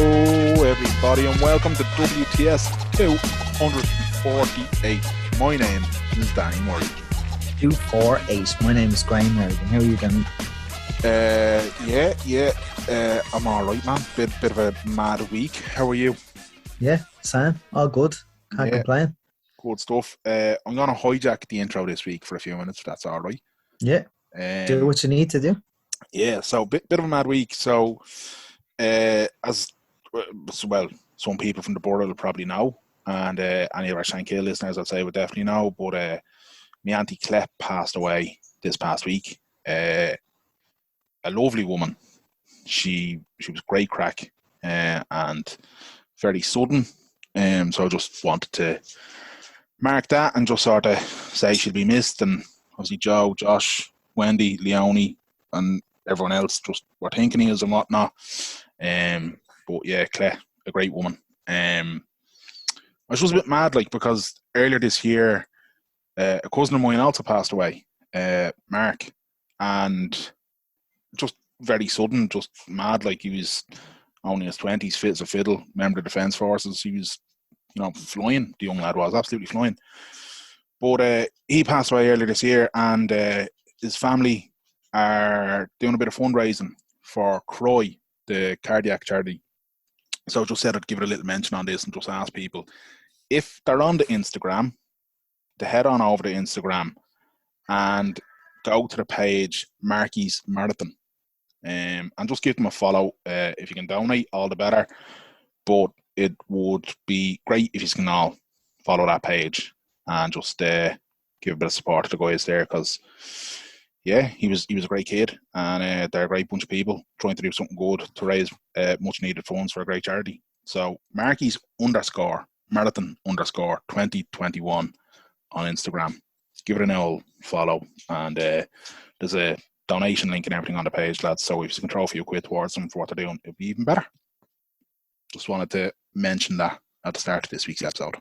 everybody, and welcome to WTS 248. My name is Danny Murray. 248. My name is Graham Merrigan. How are you doing? I'm all right, man. Bit of a mad week. How are you? Yeah, Sam. All good. Can't complain. Good stuff. I'm going to hijack the intro this week for a few minutes, if that's all right. Yeah. Do what you need to do. Yeah, so bit of a mad week. So, some people from the board will probably know, and any of our Shankill listeners, I'd say, would definitely know. But my auntie Clep passed away this past week. A lovely woman. She was great crack and very sudden. So I just wanted to mark that and just sort of say she'll be missed. And obviously Joe, Josh, Wendy, Leonie, and everyone else just were thinking of us and whatnot. But yeah, Claire, a great woman. I was just a bit mad, because earlier this year, a cousin of mine also passed away, Mark, and just very sudden, just mad. He was only in his 20s, fit as a fiddle, member of the Defence Forces. He was, flying. The young lad was absolutely flying. But he passed away earlier this year, and his family are doing a bit of fundraising for craic, the cardiac charity. So I just said I'd give it a little mention on this and just ask people, if they're on the Instagram, to head on over to Instagram and go to the page Marky's Marathon, and just give them a follow. If you can donate, all the better. But it would be great if you can all follow that page and just give a bit of support to the guys there, because yeah, he was a great kid, and they're a great bunch of people trying to do something good to raise much needed funds for a great charity. So Marky's _Marathon _2021 on Instagram. Give it an old follow, and there's a donation link and everything on the page, lads. So if you can throw a few quid towards them for what they're doing, it'd be even better. Just wanted to mention that at the start of this week's episode.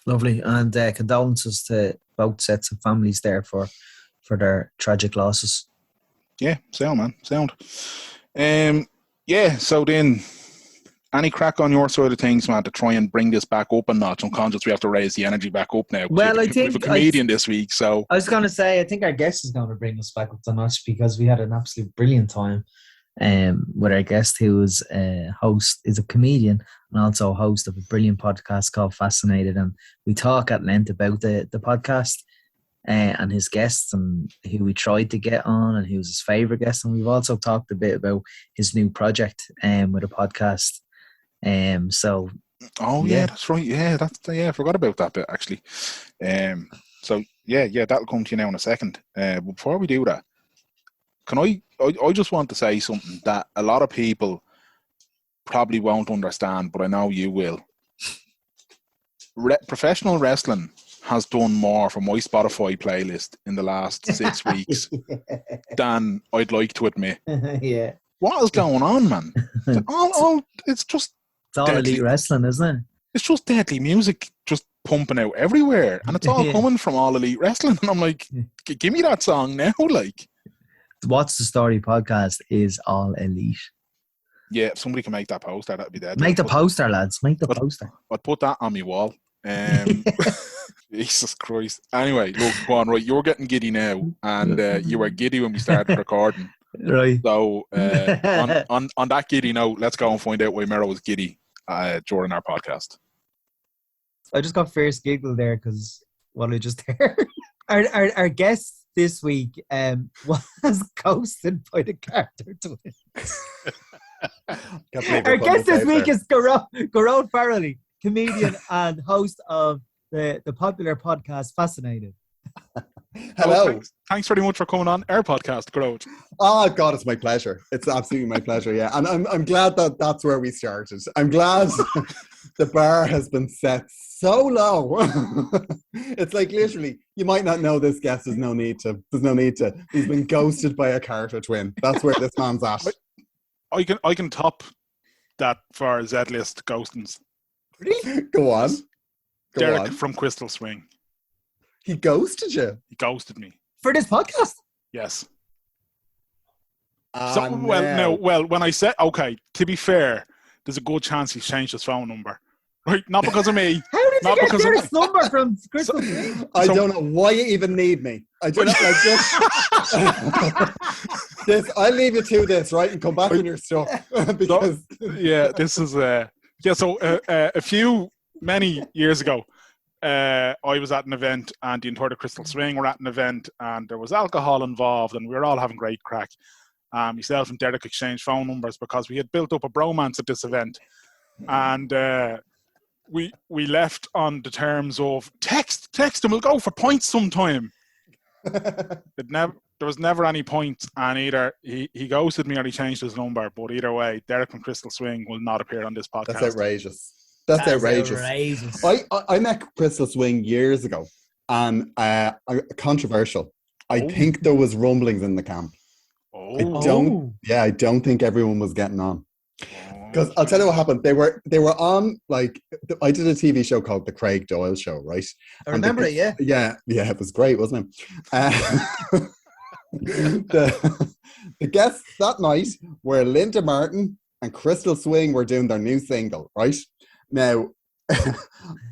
Lovely, and condolences to both sets of families there for their tragic losses. Yeah, sound, man, sound. So then, any crack on your side of things, man, to try and bring this back up a notch? I'm conscious we have to raise the energy back up now. Well, I think we have a comedian this week, so I was going to say, I think our guest is going to bring us back up the notch, because we had an absolute brilliant time with our guest, who is a comedian and also a host of a brilliant podcast called Fascinated, and we talk at length about the podcast and his guests and who we tried to get on and who was his favourite guest, and we've also talked a bit about his new project with a podcast. That's right. I forgot about that bit, actually. That'll come to you now in a second. But before we do that, I just want to say something that a lot of people probably won't understand, but I know you will. Professional wrestling has done more for my Spotify playlist in the last 6 weeks than I'd like to admit. Yeah. What is going on, man? It's all elite wrestling, isn't it? It's just deadly music just pumping out everywhere, and it's all coming from All Elite Wrestling, and I'm like, give me that song now, What's the Story podcast is All Elite. Yeah, if somebody can make that poster, that'd be dead. Make the poster, lads. Make the poster. I'd put that on my wall. Jesus Christ. Anyway, look, go on, right, you're getting giddy now, and you were giddy when we started recording. Right. So on that giddy note, let's go and find out why Mero was giddy during our podcast. I just got first giggle there because what I just heard. Our guest this week was ghosted by the Carter twins. Our guest this week is Gearoid Farrelly, comedian and host of the popular podcast Fascinated. Hello. Thanks very much for coming on our podcast, Gearoid. Oh God, it's my pleasure. It's absolutely my pleasure. Yeah, and I'm glad that that's where we started. I'm glad the bar has been set so low. It's like literally, you might not know this guest. There's no need to. He's been ghosted by a Carter twin. That's where this man's at. I can top that for Z-list ghostings. Really? Go on. Derek from Crystal Swing. He ghosted you? He ghosted me. For this podcast? Yes. No. When I said, okay, to be fair, there's a good chance he's changed his phone number. Right? Not because of me. How did Not you get because of Derek's number from Crystal Swing? I don't know why you even need me. I don't know, like this. I'll leave you to this, right, and come back on your stuff because this is So many years ago, I was at an event, and the entire Crystal Swing were at an event, and there was alcohol involved, and we were all having great crack. Myself and Derek exchanged phone numbers because we had built up a bromance at this event, and we left on the terms of text, and we'll go for points sometime. There was never any points, and either he ghosted me or he changed his number. But either way, Derek from Crystal Swing will not appear on this podcast. That's outrageous. That's outrageous. I met Crystal Swing years ago, and controversial. I think there was rumblings in the camp. I don't think everyone was getting on. Because I'll tell you what happened. They were on, like, I did a TV show called The Craig Doyle Show, right? I remember it, yeah. Yeah, it was great, wasn't it? The guests that night were Linda Martin and Crystal Swing were doing their new single, right? Now,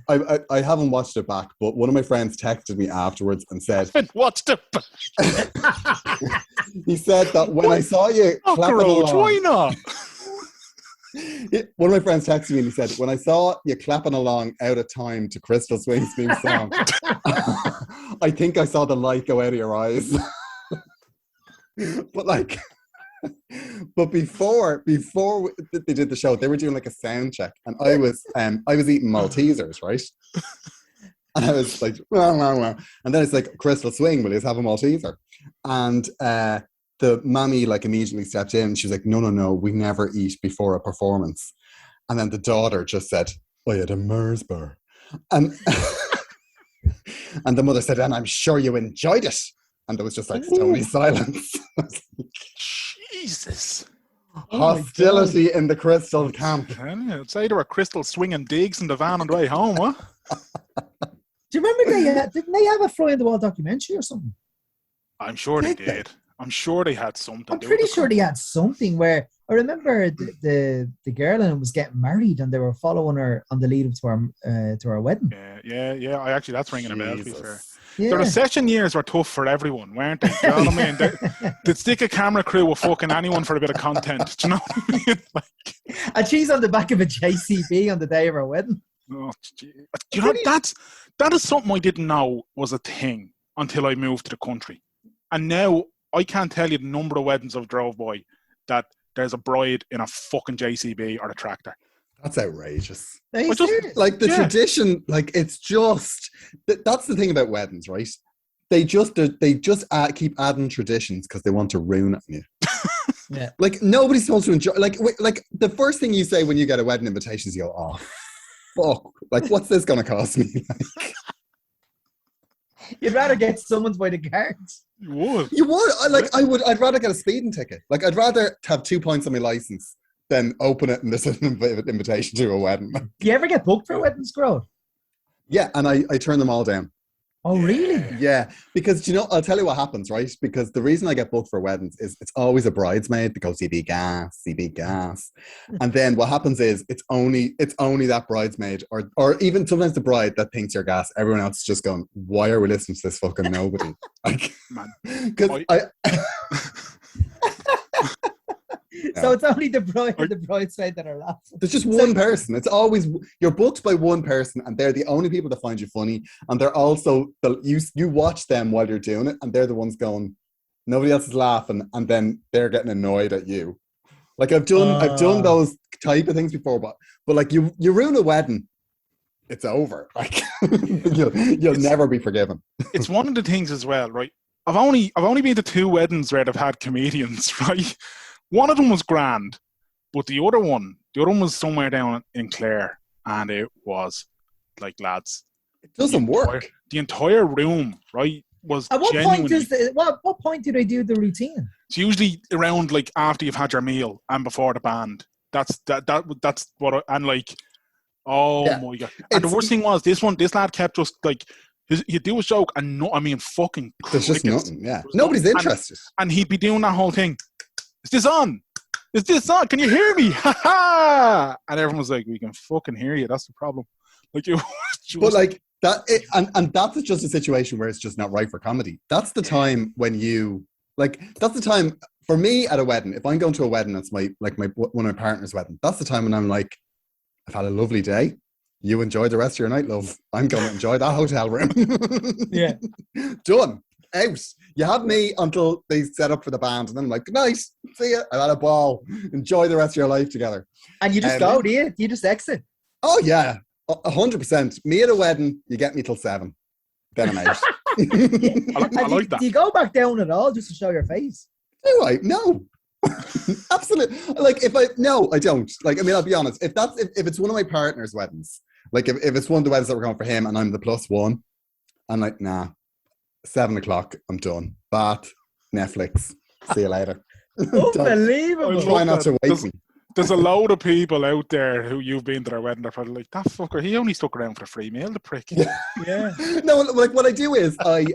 I haven't watched it back, but one of my friends texted me afterwards and said, "Watched it back." He said that when I saw you clapping along, why not? One of my friends texted me and he said, when I saw you clapping along out of time to Crystal Swing's new song, I think I saw the light go out of your eyes. But before they did the show, they were doing like a sound check, and I was eating Maltesers, right? And I was like, and then it's like, Crystal Swing, will you have a Malteser? And the mammy like immediately stepped in. She was like, no, we never eat before a performance. And then the daughter just said, I had a Mars bar. And and the mother said, and I'm sure you enjoyed it. And there was just like stony silence. Jesus. Hostility in the Crystal camp. It's either a Crystal Swinging digs in the van on the way home, huh? Do you remember didn't they have a Fly on the Wall documentary or something? I'm sure they did. I'm sure they had something. I'm pretty sure they had something where I remember the girl and was getting married, and they were following her on the lead up to her wedding. Yeah. I actually, that's ringing a bell. To be fair, yeah. The recession years were tough for everyone, weren't they? Do you know what I mean? They'd stick a camera crew with fucking anyone for a bit of content. Do you know what I mean? Like, and she's on the back of a JCB on the day of her wedding. Oh, you know, that is something I didn't know was a thing until I moved to the country, and now I can't tell you the number of weddings I've drove by that there's a bride in a fucking JCB or a tractor. That's outrageous. Like the tradition, like it's just that's the thing about weddings, right? They just keep adding traditions because they want to ruin it on you. Yeah, like nobody's supposed to enjoy. Like the first thing you say when you get a wedding invitation is, you go, "Oh, fuck! Like, what's this going to cost me?" Like, you'd rather get summoned by the guards. You would. I'd rather get a speeding ticket. Like, I'd rather have 2 points on my license than open it and there's an invitation to a wedding. Do you ever get booked for weddings, Gearoid? Yeah, and I turn them all down. Oh, really? Yeah, because, you know, I'll tell you what happens, right? Because the reason I get booked for weddings is it's always a bridesmaid because you be gas. And then what happens is it's only that bridesmaid or even sometimes the bride that thinks you're gas. Everyone else is just going, why are we listening to this fucking nobody? Like, because So it's only the bride and the bridesmaid that are laughing. There's just one person. It's always, you're booked by one person and they're the only people that find you funny. And they're also, you watch them while you're doing it and they're the ones going, nobody else is laughing. And then they're getting annoyed at you. Like I've done those type of things before, but like you ruin a wedding, it's over. Like you'll never be forgiven. It's one of the things as well, right? I've only been to 2 weddings where they've had comedians, right? One of them was grand, but the other one was somewhere down in Clare, and it was like, lads, it doesn't work. The entire room, right, was at what genuinely... what point do they do the routine? It's usually around like after you've had your meal and before the band. That's what and like, oh yeah. My God. And the worst thing was this lad kept just like, he'd do a joke and fucking there's just nothing. Yeah, nobody's interested. And he'd be doing that whole thing. Is this on? Is this on? Can you hear me? Ha ha! And everyone was like, we can fucking hear you. That's the problem. Like, it was just, But like that, and that's just a situation where it's just not right for comedy. That's the time when you like. That's the time for me at a wedding. If I'm going to a wedding, it's my one of my partner's wedding. That's the time when I'm like, I've had a lovely day. You enjoy the rest of your night, love. I'm going to enjoy that hotel room. Yeah. Done. Out. You have me until they set up for the band, and then I'm like, good night. See ya. I've had a ball. Enjoy the rest of your life together. And you just go, do you? You just exit. Oh yeah, 100%. Me at a wedding, you get me till 7. Then I'm out. I like that. Do you go back down at all just to show your face? Do I? No. Absolutely. Like I don't. Like, I mean, I'll be honest. If it's one of my partner's weddings, like if it's one of the weddings that we're going for him and I'm the +1, I'm like, nah, 7 o'clock, I'm done. Bath, Netflix. See you later. Unbelievable. Try not to wake me. There's a load of people out there who you've been to their wedding. They're probably like, that fucker, he only stuck around for a free meal, the prick. Yeah. No, like what I do is like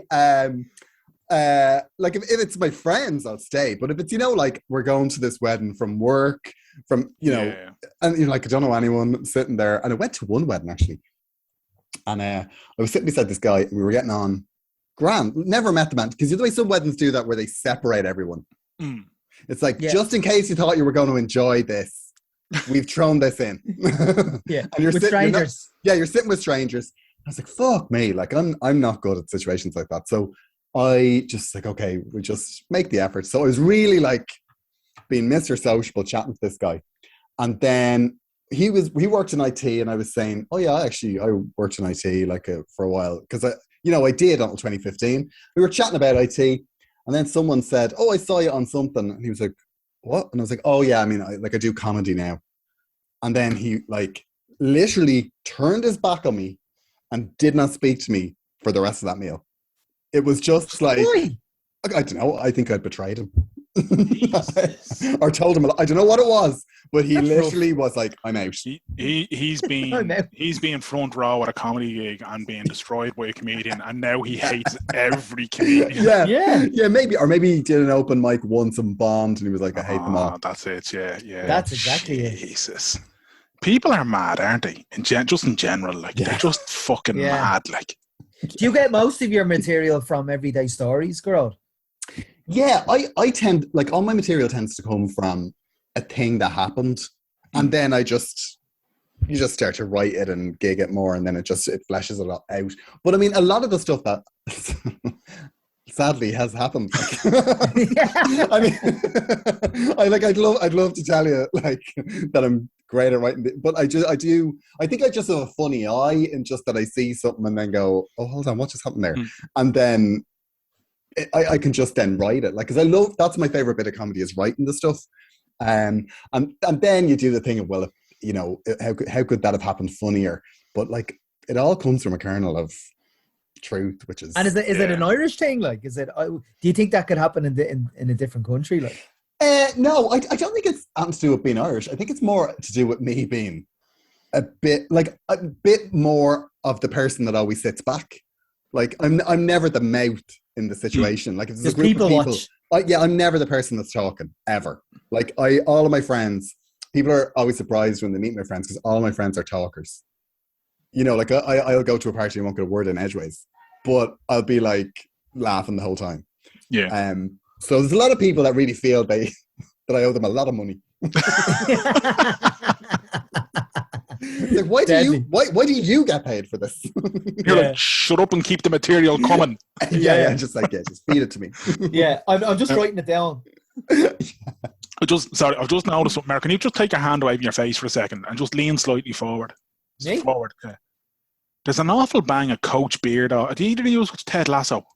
if it's my friends, I'll stay. But if it's, like we're going to this wedding from work, and like I don't know anyone sitting there. And I went to one wedding actually. And I was sitting beside this guy and we were getting on grand. Never met the man. Because the way some weddings do that where they separate everyone. Mm. It's like, just in case you thought you were going to enjoy this, we've thrown this in. Yeah, and you're with strangers. You're sitting with strangers. I was like, fuck me. Like, I'm not good at situations like that. So I just like, okay, we just make the effort. So I was really like being Mr. Sociable chatting to this guy. And then he worked in IT and I was saying, oh yeah, actually I worked in IT for a while. Because I did until 2015. We were chatting about IT. And then someone said, oh, I saw you on something. And he was like, what? And I was like, oh yeah, I mean, I do comedy now. And then he like literally turned his back on me and did not speak to me for the rest of that meal. It was just like, I don't know. I think I betrayed him. Or told him, I don't know what it was, but he literally was like, I'm out. He's being front row at a comedy gig and being destroyed by a comedian, and now he hates every comedian. Yeah, maybe he did an open mic once and bombed, and he was like, I hate them all. That's it. Yeah. That's exactly it. Jesus, people are mad, aren't they? Just in general, like they're just fucking mad. Like, do you get most of your material from everyday stories, Gearoid? Yeah, I tend, like, all my material tends to come from a thing that happened, and then you just start to write it and gig it more, and then it fleshes a lot out. But I mean, a lot of the stuff that sadly has happened. I mean, I'd love to tell you like that I'm great at writing, but I think I just have a funny eye, and just that I see something and then go, oh, hold on, what just happened there? And then I can just then write it, like, because that's my favorite bit of comedy is writing the stuff, and then you do the thing of, well, how could that have happened funnier? But like, it all comes from a kernel of truth, which is. And is it an Irish thing? Like, is it? Do you think that could happen in a different country? Like, no, I don't think it's something to do with being Irish. I think it's more to do with me being a bit more of the person that always sits back. Like, I'm never the mouth in the situation. Like, if there's a group of people, I'm never the person that's talking ever. Like, all of my friends, people are always surprised when they meet my friends because all my friends are talkers. Like I'll go to a party and won't get a word in edgeways, but I'll be like laughing the whole time. Yeah. So there's a lot of people that really feel that I owe them a lot of money. Like, why do you get paid for this? You're like, shut up and keep the material coming. Just feed it to me. I'm just writing it down. I've just noticed something, Mark. Can you just take your hand away from your face for a second and just lean slightly forward? Me? Forward. Okay. There's an awful bang of Coach Beard. Did either of you watch Ted Lasso?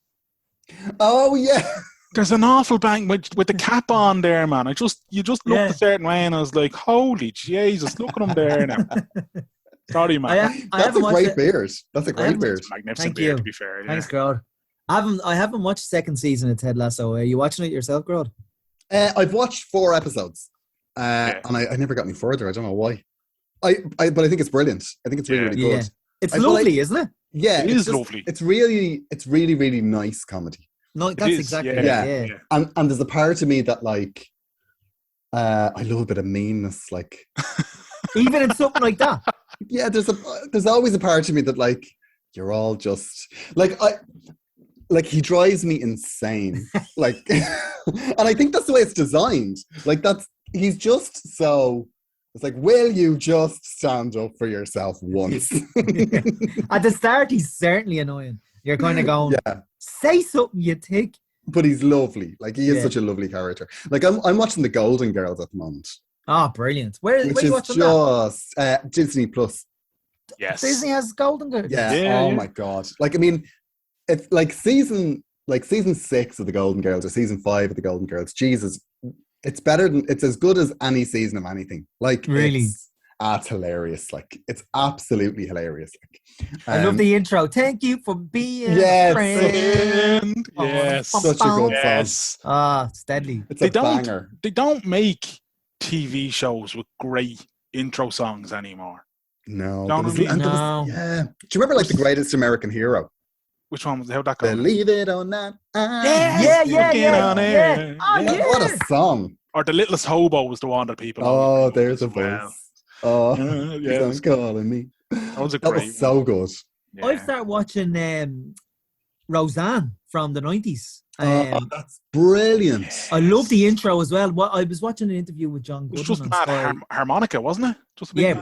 Oh yeah. There's an awful bang with the cap on there, man. You just looked a certain way, and I was like, "Holy Jesus, look at him there now." Sorry, man. That's a great beard. That's a great beard. Magnificent beard, to be fair. Yeah. Thanks, Gearoid. I haven't watched second season of Ted Lasso. Are you watching it yourself, Gearoid? I've watched 4 episodes, and I never got any further. I don't know why. But I think it's brilliant. I think it's really, really good. It's lovely, isn't it? Yeah, it is lovely. It's really, really nice comedy. No, that's exactly it. Yeah. And there's a part of me that, like, I love a bit of meanness. Like, Even in something like that. yeah, there's always a part of me that like you're all just like he drives me insane. Like, and I think that's the way it's designed. Like he's just so. It's like, will you just stand up for yourself once? At the start, he's certainly annoying. You're kind of going, say something, you think. But he's lovely. Like, he is such a lovely character. Like, I'm watching The Golden Girls at the moment. Oh, brilliant. Where are you watching that? Disney Plus. Yes. Disney has Golden Girls. Yeah. My God. Like, I mean, it's like season 6 of The Golden Girls or season 5 of The Golden Girls. Jesus. It's as good as any season of anything. Like, really, it's hilarious. Like, it's absolutely hilarious. Like, I love the intro. Thank you for being a friend. Yes, such a good song. It's deadly. It's a banger. They don't make TV shows with great intro songs anymore. No. No. Do you remember like The Greatest American Hero? Which one was how'd that go? Believe it or not. Yeah. What a song. Or The Littlest Hobo was the one that people. Oh, there's a voice. Well. Oh, yeah, he's calling me. That was so good. Yeah. I started watching Roseanne from the 90s. That's brilliant. I love the intro as well. I was watching an interview with John Goodman. It was just mad harmonica, wasn't it? Just and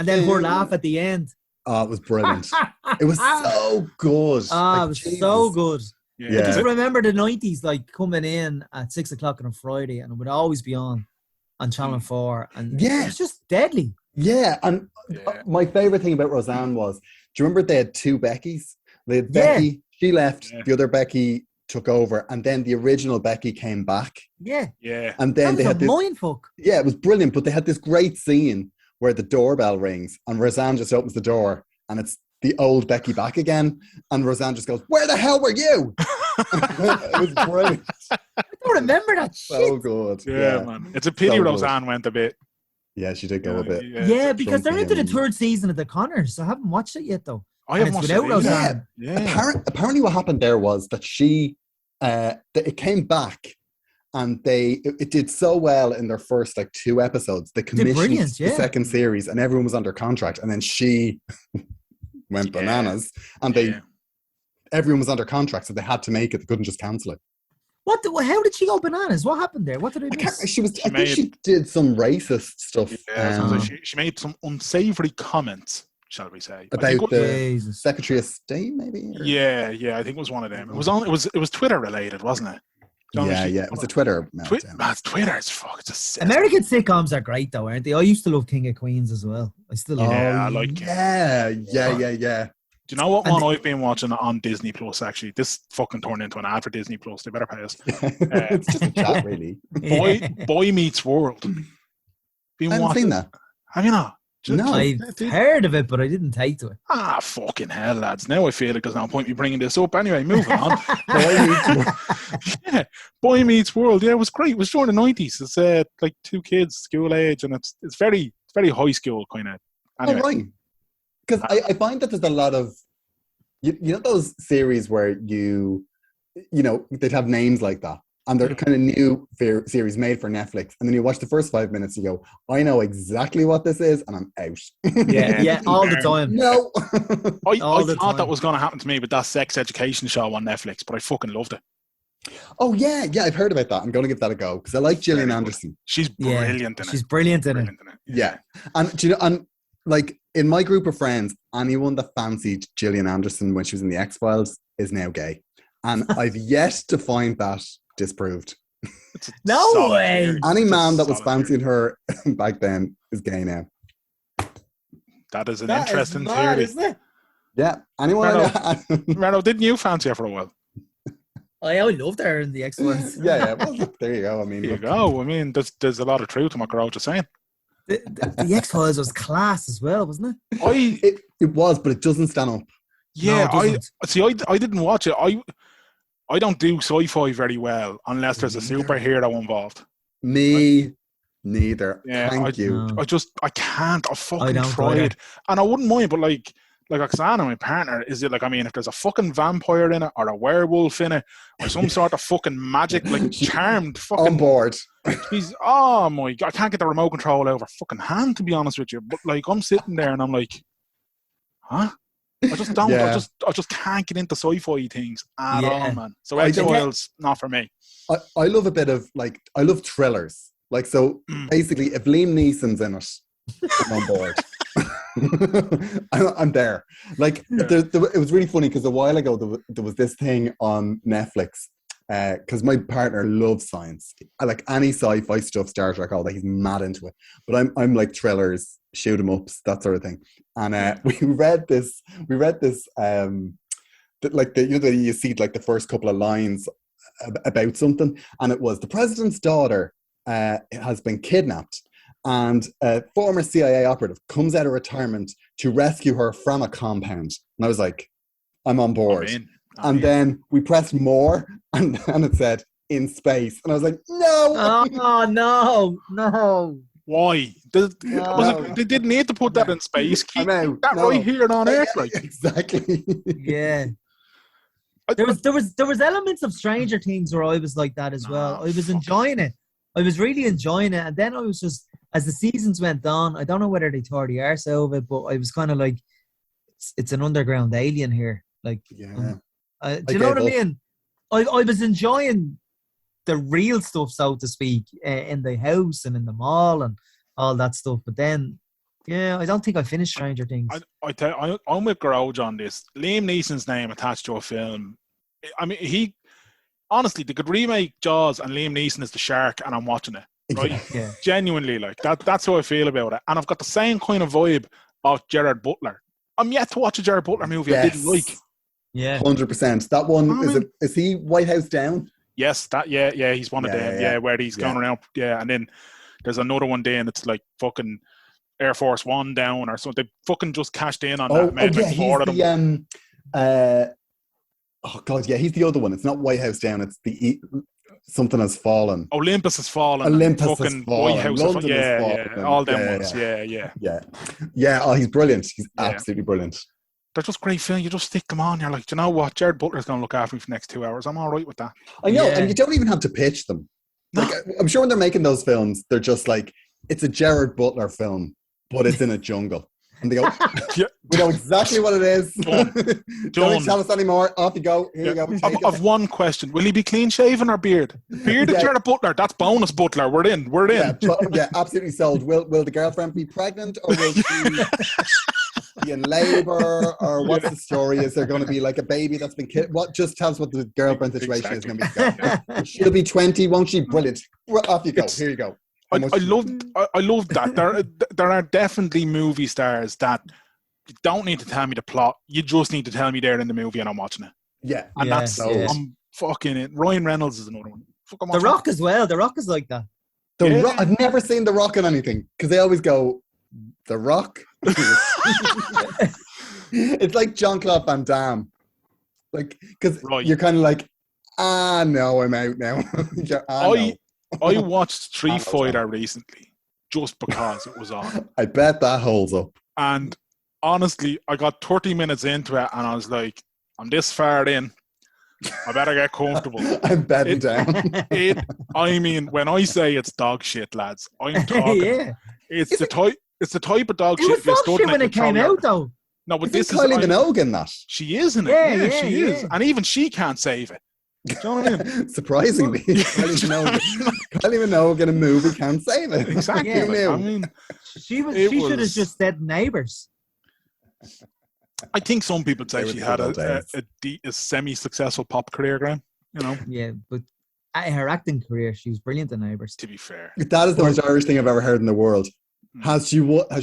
then her laugh at the end. Oh, it was brilliant. It was so good. It was so good. Yeah. I just remember the 90s like coming in at 6 o'clock on a Friday and it would always be on Channel 4. And it was just deadly. Yeah. And my favourite thing about Roseanne was, do you remember they had 2 Beckys? They had Becky, she left, the other Becky took over, and then the original Becky came back. Yeah. And then they had this mindfuck. Yeah, it was brilliant, but they had this great scene where the doorbell rings and Roseanne just opens the door and it's the old Becky back again, and Roseanne just goes, "Where the hell were you?" It was brilliant. I don't remember that shit. So good. Yeah, man. It's a pity Roseanne went a bit. Yeah, she did go a bit. Yeah, because they're into the 3rd season of The Connors. I haven't watched it yet, though. I haven't watched it without Roseanne. Yeah. Apparently what happened there was that it came back, and it did so well in their first 2 episodes. They commissioned the second series, and everyone was under contract, and then she went bananas, and everyone was under contract, so they had to make it. They couldn't just cancel it. How did she go bananas? What happened there? What did I miss? I think she did some racist stuff. Yeah, she made some unsavory comments, shall we say, about the Secretary of State, maybe? Or? Yeah, I think it was one of them. It was Twitter related, wasn't it? It was a Twitter meltdown. Twitter is fuck. American sitcoms are great though, aren't they? I used to love King of Queens as well. I still love I like it. Yeah. Do you know what one I've been watching on Disney Plus? Actually, this fucking turned into an ad for Disney Plus. They better pay us. It's just a chat, really. Boy Meets World. I haven't seen that. Have you not? No, I've heard of it, but I didn't take to it. Fucking hell, lads! Now I feel like there's no point me bringing this up. Anyway, moving on. Boy Meets World. Yeah, it was great. It was during the 90s. It's like 2 kids, school age, and it's very high school kind of. Anyway. Oh, right. Because I find that there's a lot of, you know those series where they'd have names like that, and they're kind of new series made for Netflix, and then you watch the first 5 minutes, you go, I know exactly what this is, and I'm out. Yeah, all the time. No. I thought that was going to happen to me with that sex education show on Netflix, but I fucking loved it. Oh, yeah, I've heard about that. I'm going to give that a go, because I like Gillian Anderson. She's brilliant in it. She's brilliant in it. Yeah. And, do you know, like, in my group of friends, anyone that fancied Gillian Anderson when she was in the X-Files is now gay. And I've yet to find that disproved. No way! Any man that was fancying her back then is gay now. That is an interesting theory. Isn't it? Yeah. Anyone? Rano, didn't you fancy her for a while? I loved her in the X-Files. Yeah. Well, look, there you go. I mean, there's a lot of truth to what Grouch is saying. The X-Files was class as well, wasn't it? It was, but it doesn't stand up. Yeah, I didn't watch it. I don't do sci-fi very well unless there's a superhero involved. Me neither. Yeah, Thank you. I can't. I fucking tried. And I wouldn't mind, but like like Oksana, my partner, is it like, I mean, if there's a fucking vampire in it or a werewolf in it or some sort of fucking magic, like charmed fucking on board. She's, oh my God, I can't get the remote control out of her fucking hand, to be honest with you. But like, I'm sitting there and I'm like, huh? I just don't. Yeah. I just can't get into sci-fi things at all, man. So I X-Files, not for me. I love a bit of like, I love thrillers. Like, so basically, if Liam Neeson's in it, I'm on board. I'm there. Like, it was really funny because a while ago there was this thing on Netflix. Because my partner loves science. I like any sci-fi stuff, Star Trek, all that. He's mad into it. But I'm like thrillers, shoot 'em ups, that sort of thing. And we read this. Like you see like the first couple of lines about something, and it was the president's daughter has been kidnapped, and a former CIA operative comes out of retirement to rescue her from a compound. And I was like, I'm on board. And then we pressed more, and it said in space, and I was like, no, no. Why? They didn't need to put that in space. Keep that right here on Earth, like exactly. Yeah. There was elements of Stranger Things where I was like that as well. I was enjoying it. I was really enjoying it, and then I was just, as the seasons went on, I don't know whether they tore the arse out of it, but I was kind of like, it's an underground alien here. Like, yeah. Do you know what I mean? I was enjoying the real stuff, so to speak, in the house and in the mall and all that stuff. But then, yeah, I don't think I finished Stranger Things. I'm with Gearoid on this. Liam Neeson's name attached to a film. I mean, honestly, they could remake Jaws and Liam Neeson is the shark, and I'm watching it. Right? Yeah. Genuinely, like that's how I feel about it. And I've got the same kind of vibe about Gerard Butler. I'm yet to watch a Gerard Butler movie I didn't like. Yeah, 100%. That one is he White House Down? Yes, he's one of them. Yeah, where he's going around. Yeah, and then there's another one there, and it's like fucking Air Force One down or something. They fucking just cashed in on that. Made like four of them. Oh God, yeah, he's the other one. It's not White House Down. It's the something has fallen. Olympus has fallen. Olympus fucking has fallen. White House. London has fallen. All them ones. Yeah. Oh, he's brilliant. He's absolutely brilliant. They're just great film. You just stick them on. You're like, do you know what? Jared Butler's going to look after me for the next 2 hours. I'm all right with that. I know, and you don't even have to pitch them. Like, I'm sure when they're making those films, they're just like, it's a Gerard Butler film, but it's in a jungle. And they go, we know exactly what it is. Don't tell us anymore. Off you go. Here you go. I've one question. Will he be clean shaven or beard? Bearded Gerard Butler. That's bonus Butler. We're in. Yeah, absolutely sold. Will the girlfriend be pregnant, or will she be in labour, or what's the story? Is there going to be like a baby that's been killed? Just tell us what the girlfriend situation is going to be. She'll be 20, won't she? Brilliant. Off you go. Here you go. I love that. There are definitely movie stars that you don't need to tell me the plot. You just need to tell me they're in the movie and I'm watching it. Yeah. And I'm fucking it. Ryan Reynolds is another one. The Rock as well. The Rock is like that. Rock, I've never seen The Rock in anything because they always go, The Rock? It's like Jean-Claude Van Damme. Like, because you're kind of like, no, I'm out now. I watched Street Fighter recently just because it was on. I bet that holds up. And honestly, I got 30 minutes into it and I was like, I'm this far in. I better get comfortable. I'm bedding down. I mean, when I say it's dog shit, lads, I'm talking. It's the type of dog shit. It was dog shit when it came out, though. No, but this is Kylie Minogue in that. She is in it. Yeah, she is, and even she can't save it. Do you know what I mean? Surprisingly, Kylie Minogue in a movie can't save it. Exactly. Yeah. I mean, she should have just said Neighbours. I think some people say she had a semi-successful pop career, Graham. You know. Yeah, but her acting career, she was brilliant in Neighbours. To be fair, that is the most Irish thing I've ever heard in the world. Has she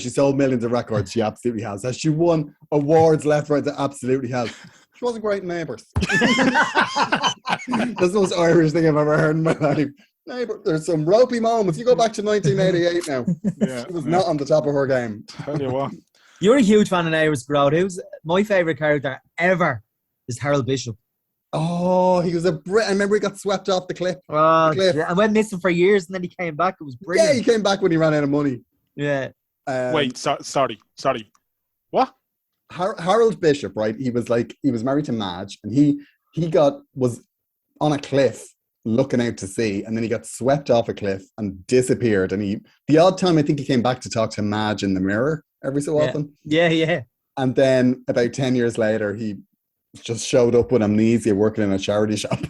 sold millions of records? She absolutely has. Has she won awards left, right? Absolutely has. She wasn't great in Neighbours. That's the most Irish thing I've ever heard in my life. There's some ropey moments. You go back to 1988 now. She was not on the top of her game. Tell you what. You're a huge fan of Neighbours, Gearoid. Who's my favourite character ever is Harold Bishop. Oh, he was I remember he got swept off the cliff. Yeah, and went missing for years, and then he came back. It was brilliant. Yeah, he came back when he ran out of money. Yeah. Wait, sorry. What? Harold Bishop, right? He was married to Madge, and he was on a cliff looking out to sea, and then he got swept off a cliff and disappeared. And the odd time I think he came back to talk to Madge in the mirror every so often. Yeah. And then about 10 years later, he just showed up with amnesia working in a charity shop.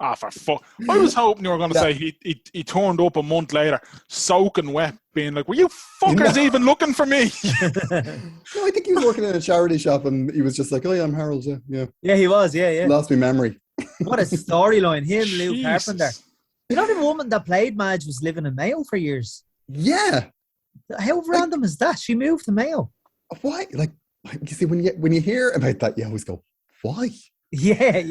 Ah, for fuck. I was hoping you were going to say he turned up a month later, soaking wet, being like, were you fuckers even looking for me? No, I think he was working in a charity shop and he was just like, oh yeah, I'm Harold. Yeah. Yeah, he was. Yeah. Lost my memory. What a storyline. Him, Lou Jesus. Carpenter. You know the woman that played Madge was living in Mayo for years? Yeah. How random is that? She moved to Mayo. Why? Like, you see, when you hear about that, you always go, why? Yeah.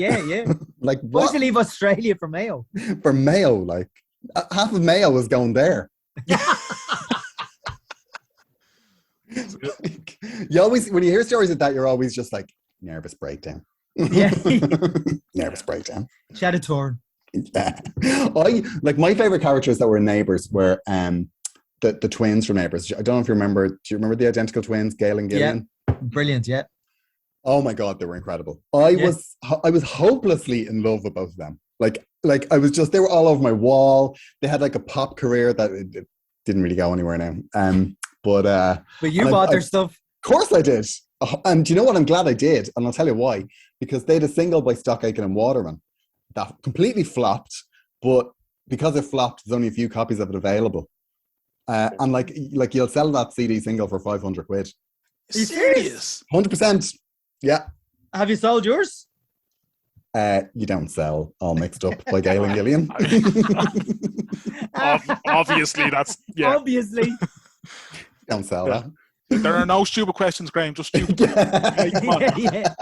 Like, Why what? did you leave Australia for Mayo? For Mayo, like, half of Mayo was going there. Like, you always, when you hear stories like that, you're always just like, nervous breakdown. Yeah. Nervous breakdown. She had a turn. Yeah. My favorite characters that were Neighbours were the twins from Neighbours. I don't know if you remember. Do you remember the identical twins, Gail and Gillian? Yeah. Brilliant, yeah. Oh my God, they were incredible. I was hopelessly in love with both of them. Like I was just, they were all over my wall. They had like a pop career that it didn't really go anywhere now. But you bought their stuff. Of course I did. And do you know what? I'm glad I did. And I'll tell you why. Because they had a single by Stock Aitken and Waterman that completely flopped. But because it flopped, there's only a few copies of it available. And like you'll sell that CD single for 500 quid. Are you serious? 100%. Yeah. Have you sold yours? You don't sell All Mixed Up by Gail and Gillian. Obviously, that's, yeah. Obviously. Don't sell that. There are no stupid questions, Graham, just stupid. Yeah.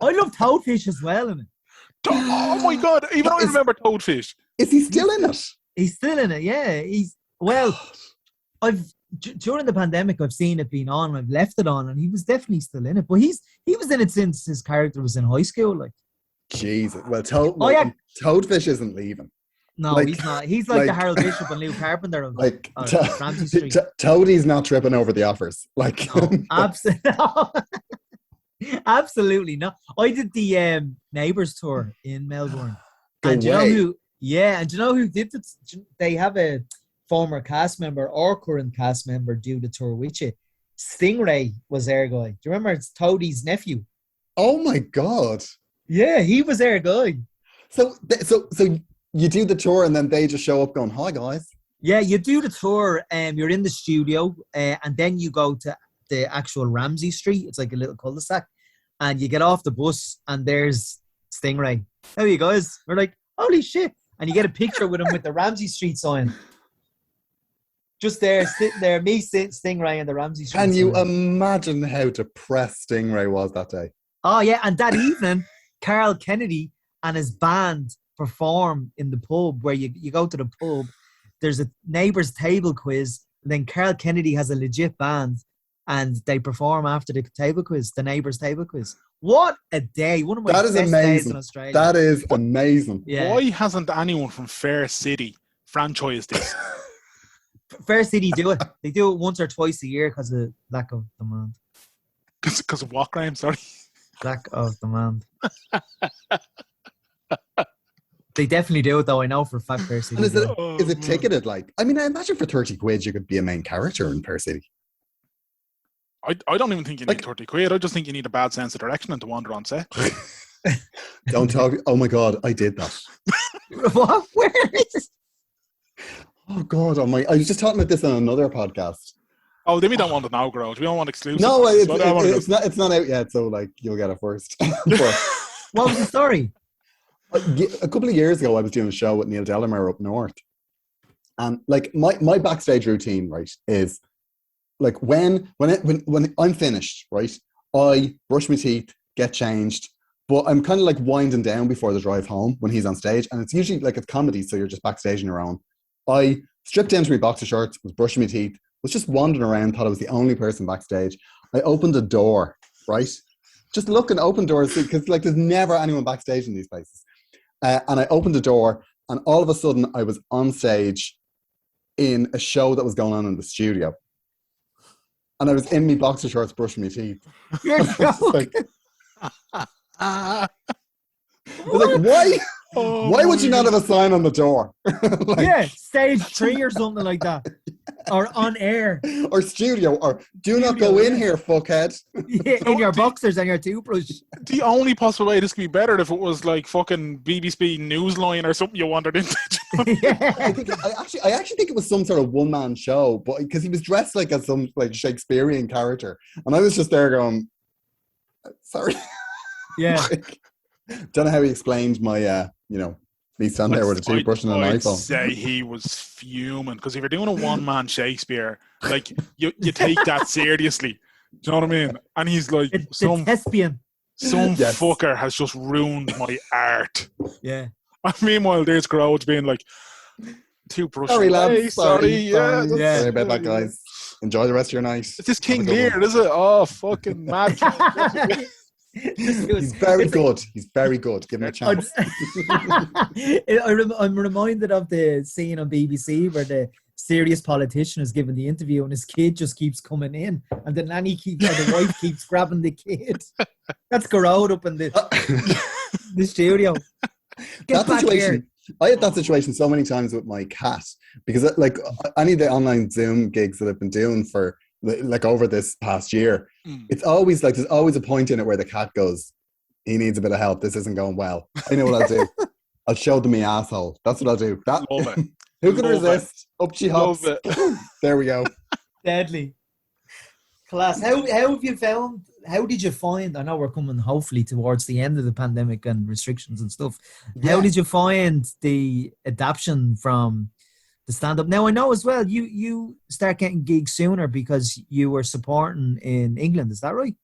I love Toadfish as well in it. Oh my God, even I remember Toadfish. Is he still in it? He's still in it, yeah. During the pandemic, I've seen it being on, I've left it on, and he was definitely still in it. But he was in it since his character was in high school, like. Jesus. Well, Toadfish isn't leaving. No, he's not. He's like the Harold Bishop and Lou Carpenter of Ramsey Street. Toadie's not tripping over the offers. Like, no, absolutely not. I did the Neighbours tour in Melbourne. And do you know who? Yeah, and do you know who did it? They have a former cast member or current cast member do the tour with you. Stingray was their guy. Do you remember? It's Toadie's nephew. Oh my God. Yeah, he was their guy. So you do the tour and then they just show up going, hi guys. Yeah, you do the tour and you're in the studio and then you go to the actual Ramsey Street. It's like a little cul-de-sac. And you get off the bus and there's Stingray. How are you guys? We're like, holy shit. And you get a picture with him with the Ramsey Street sign. Just there, sitting there, me, Stingray and the Ramsey Street Can you sign. imagine how depressed Stingray was that day? Oh, yeah. And that evening, Carl Kennedy and his band perform in the pub where you go to the pub. There's a Neighbours table quiz. And then Carl Kennedy has a legit band and they perform after the table quiz, the Neighbours table quiz. What a day. One of my best days in Australia. That is amazing. Yeah. Why hasn't anyone from Fair City franchised this? Fair City do it. They do it once or twice a year because of lack of demand. Because of what, Graham? Sorry. Lack of demand. They definitely do it though. I know for a fact Fair City. And is it ticketed like? I mean, I imagine for 30 quid you could be a main character in Fair City. I don't even think you need 30 quid. I just think you need a bad sense of direction and to wander on set. Don't talk. Oh my God, I did that. What? Where is it? Oh God, I was just talking about this on another podcast. Oh, then we don't want it now, Grow. We don't want exclusive. No, it's not out yet, so like you'll get it first. But, what was the story? A couple of years ago, I was doing a show with Neil Delamere up north, and like my backstage routine, right, is like when I'm finished, right, I brush my teeth, get changed, but I'm kind of like winding down before the drive home when he's on stage, and it's usually like it's comedy, so you're just backstage on your own. I stripped down to my boxer shorts, was brushing my teeth, was just wandering around, thought I was the only person backstage. I opened a door, right? Just looking, open doors, because like there's never anyone backstage in these places. And I opened the door, and all of a sudden I was on stage in a show that was going on in the studio. and I was in my boxer shorts brushing my teeth. You're joking. I was like, why? Why would you not have a sign on the door? Yeah, stage 3 or something like that. Or on air. Or studio, or do not go in here, fuckhead. Yeah, in your boxers and your toothbrush. The only possible way this could be better if it was like fucking BBC Newsline or something you wandered into. Yeah. I actually think it was some sort of one-man show, but because he was dressed like as some like Shakespearean character, and I was just there going, sorry. Yeah. Don't know how he explained my, me standing there with a toothbrush and an I'd iPhone. say he was fuming, because if you're doing a one-man Shakespeare, like you take that seriously. Do you know what I mean? And he's like, the thespian. Some Yes. fucker has just ruined my art. Yeah. And meanwhile, there's crowds being like, toothbrush. Sorry, lads. Hey, sorry. Yeah. Yeah. Sorry about that, guys. Enjoy the rest of your night. It's this King Have a good Lear, is it? Oh, fucking mad. He's very good. He's very good. Give him a chance. I'm reminded of the scene on BBC where the serious politician is giving the interview and his kid just keeps coming in, and the nanny the wife keeps grabbing the kid. That's Gearoid up in the studio. Get That back situation. here. I had that situation so many times with my cat, because like any of the online Zoom gigs that I've been doing for like over this past year, it's always like there's always a point in it where the cat goes, he needs a bit of help, this isn't going well. I know what I'll do. I'll show them my asshole. That's what I'll do. Love it. Who can Love resist? Up she hops. Love it. There we go. Deadly. Class. How have you found, how did you find, I know we're coming hopefully towards the end of the pandemic and restrictions and stuff. Yeah. How did you find the adaptation from the stand-up? Now, I know as well, you start getting gigs sooner because you were supporting in England. Is that right?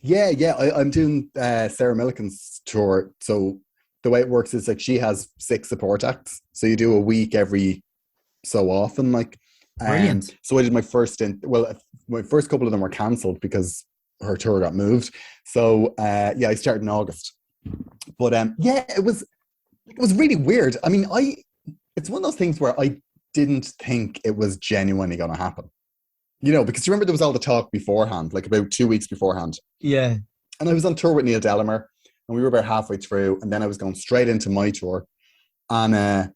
Yeah. I'm doing Sarah Milliken's tour. So the way it works is like she has 6 support acts. So you do a week every so often. Like, Brilliant. So I did my first my first couple of them were cancelled because her tour got moved. So I started in August. But it was really weird. I mean, it's one of those things where I didn't think it was genuinely going to happen. Because you remember there was all the talk beforehand, like about 2 weeks beforehand. Yeah. And I was on tour with Neil Delamere, and we were about halfway through, and then I was going straight into my tour. And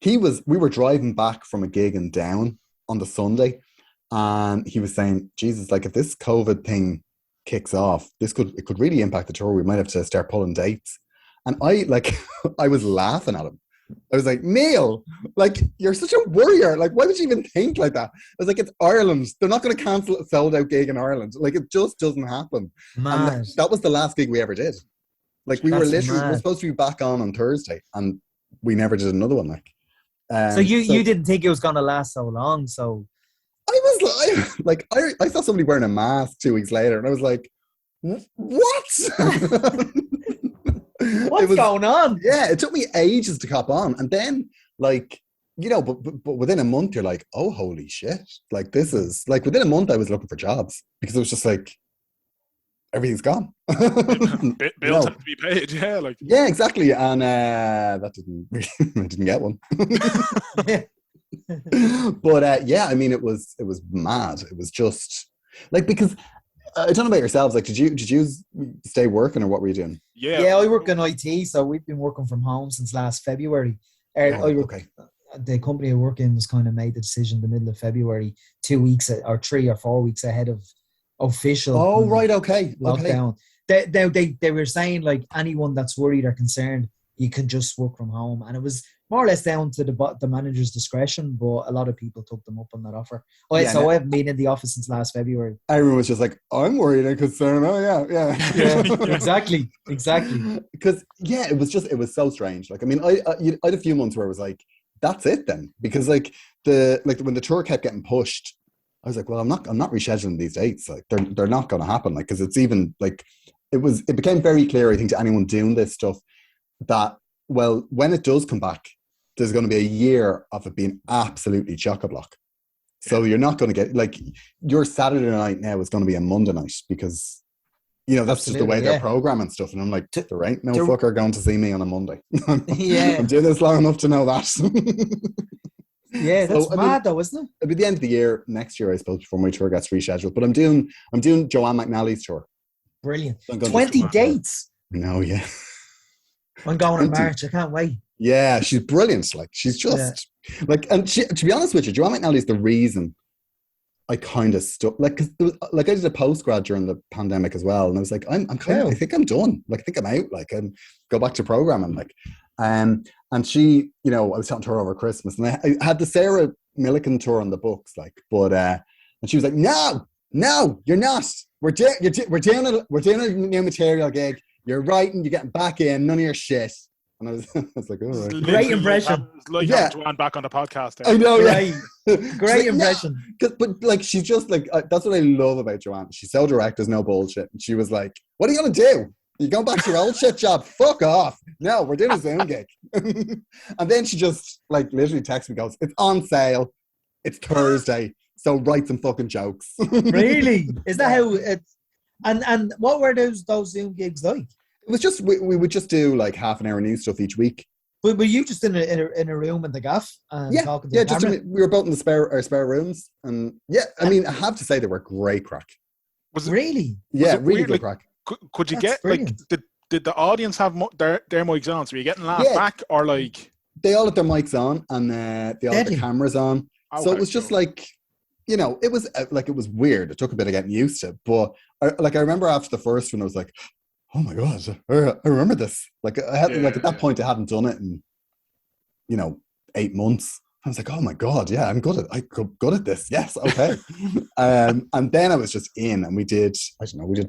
we were driving back from a gig in Down on the Sunday, and he was saying, Jesus, like if this COVID thing kicks off, it could really impact the tour. We might have to start pulling dates. And I was laughing at him. I was like, Neil, like you're such a worrier. Like, why would you even think like that? I was like, it's Ireland. They're not going to cancel a sold out gig in Ireland. Like, it just doesn't happen. Mad. And that was the last gig we ever did. Like, we were supposed to be back on Thursday, and we never did another one. Like, so you didn't think it was going to last so long? So I was like, I saw somebody wearing a mask 2 weeks later, and I was like, what? What's going on? Yeah, it took me ages to cop on, and then but within a month you're like, oh holy shit! Like this is like within a month I was looking for jobs because it was just like everything's gone. Bills have to be paid. Yeah, like yeah, exactly, and that didn't I didn't get one. But I mean, it was mad. It was just like because. I don't know about yourselves. Like, did you stay working or what were you doing? Yeah, I work in IT, so we've been working from home since last February. Okay. The company I work in was kind of made the decision the middle of February, 2 weeks or 3 or 4 weeks ahead of official. Oh, right, okay. Lockdown. They were saying like anyone that's worried or concerned, you can just work from home, and it was more or less down to the manager's discretion, but a lot of people took them up on that offer. I haven't been in the office since last February. Everyone was just like, I'm worried and concerned. Oh, yeah. Exactly. Because, it was so strange. Like, I mean, I had a few months where I was like, that's it then. Because, like, when the tour kept getting pushed, I was like, well, I'm not rescheduling these dates. Like, they're not going to happen. Like, because it's even, like, it became very clear, I think, to anyone doing this stuff that, well, when it does come back, there's going to be a year of it being absolutely chock-a-block. So you're not going to get, like, your Saturday night now is going to be a Monday night because, that's just the way they're programming stuff. And I'm like, there ain't no fucker going to see me on a Monday. Yeah. I'm doing this long enough to know that. Yeah, that's So, I mad mean, though, isn't it? it'll be the end of the year, next year, I suppose, before my tour gets rescheduled. But I'm doing Joanne McNally's tour. Brilliant. So I'm going to 20 Joanne. dates. No, yeah. I'm going in 20. March. I can't wait. Yeah, she's brilliant. Like, she's just like, and she, to be honest with you, Joanne McNally is the reason I kind of stuck. Like, cause it was, like I did a postgrad during the pandemic as well, and I was like, I'm kind of, I think I'm done. Like, I think I'm out. Like, I'm go back to programming. Like, and she, you know, I was talking to her over Christmas, and I had the Sarah Milliken tour on the books, like, but and she was like, no, you're not. We're doing a new material gig. You're writing. You're getting back in. None of your shit. And I was like, oh, right. Great impression. Like having Joanne back on the podcast. I know, Great, great like, impression. No. But like, she's just like, that's what I love about Joanne. She's so direct, there's no bullshit. And she was like, what are you going to do? You going back to your old shit job? Fuck off. No, we're doing a Zoom gig. And then she just like literally texts me, goes, it's on sale. It's Thursday. So write some fucking jokes. Really? Is that how it's, and what were those Zoom gigs like? It was just, we would just do like half an hour news stuff each week. But were you just in a room in the gaff and talking to the just camera? we were both in the our spare rooms, and I mean, I have to say they were great crack. Was it really? Yeah, really weird, good like, crack. Could you That's get brilliant. like did the audience have their mics on? So were you getting laughs back, or like they all had their mics on and they all had their cameras on? Okay, So it was just like, you know, it was like, it was weird. It took a bit of getting used to, but I remember after the first one, I was like, oh my god, I remember this. Like I had like at that point I hadn't done it in, you know, 8 months. I was like, oh my god, yeah, I'm good at this. Yes, okay. And then I was just in, and we did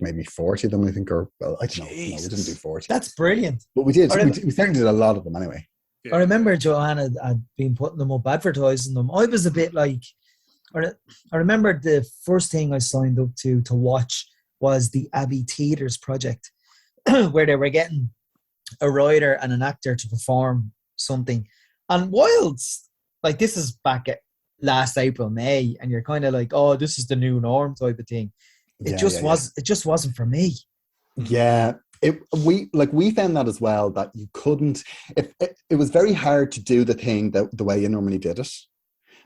maybe 40 of them, I think, or well, I don't know. No, we didn't do 40. That's brilliant. But we did. We certainly did a lot of them anyway. I remember Joanna had been putting them up, advertising them. I was a bit like, I remember the first thing I signed up to watch was the Abbey Theatres project, where they were getting a writer and an actor to perform something. And whilst, like, this is back at last April, May, and you're kind of like, oh, this is the new norm type of thing. It just wasn't for me. Yeah. We found that as well, that you couldn't, it was very hard to do the thing the way you normally did it.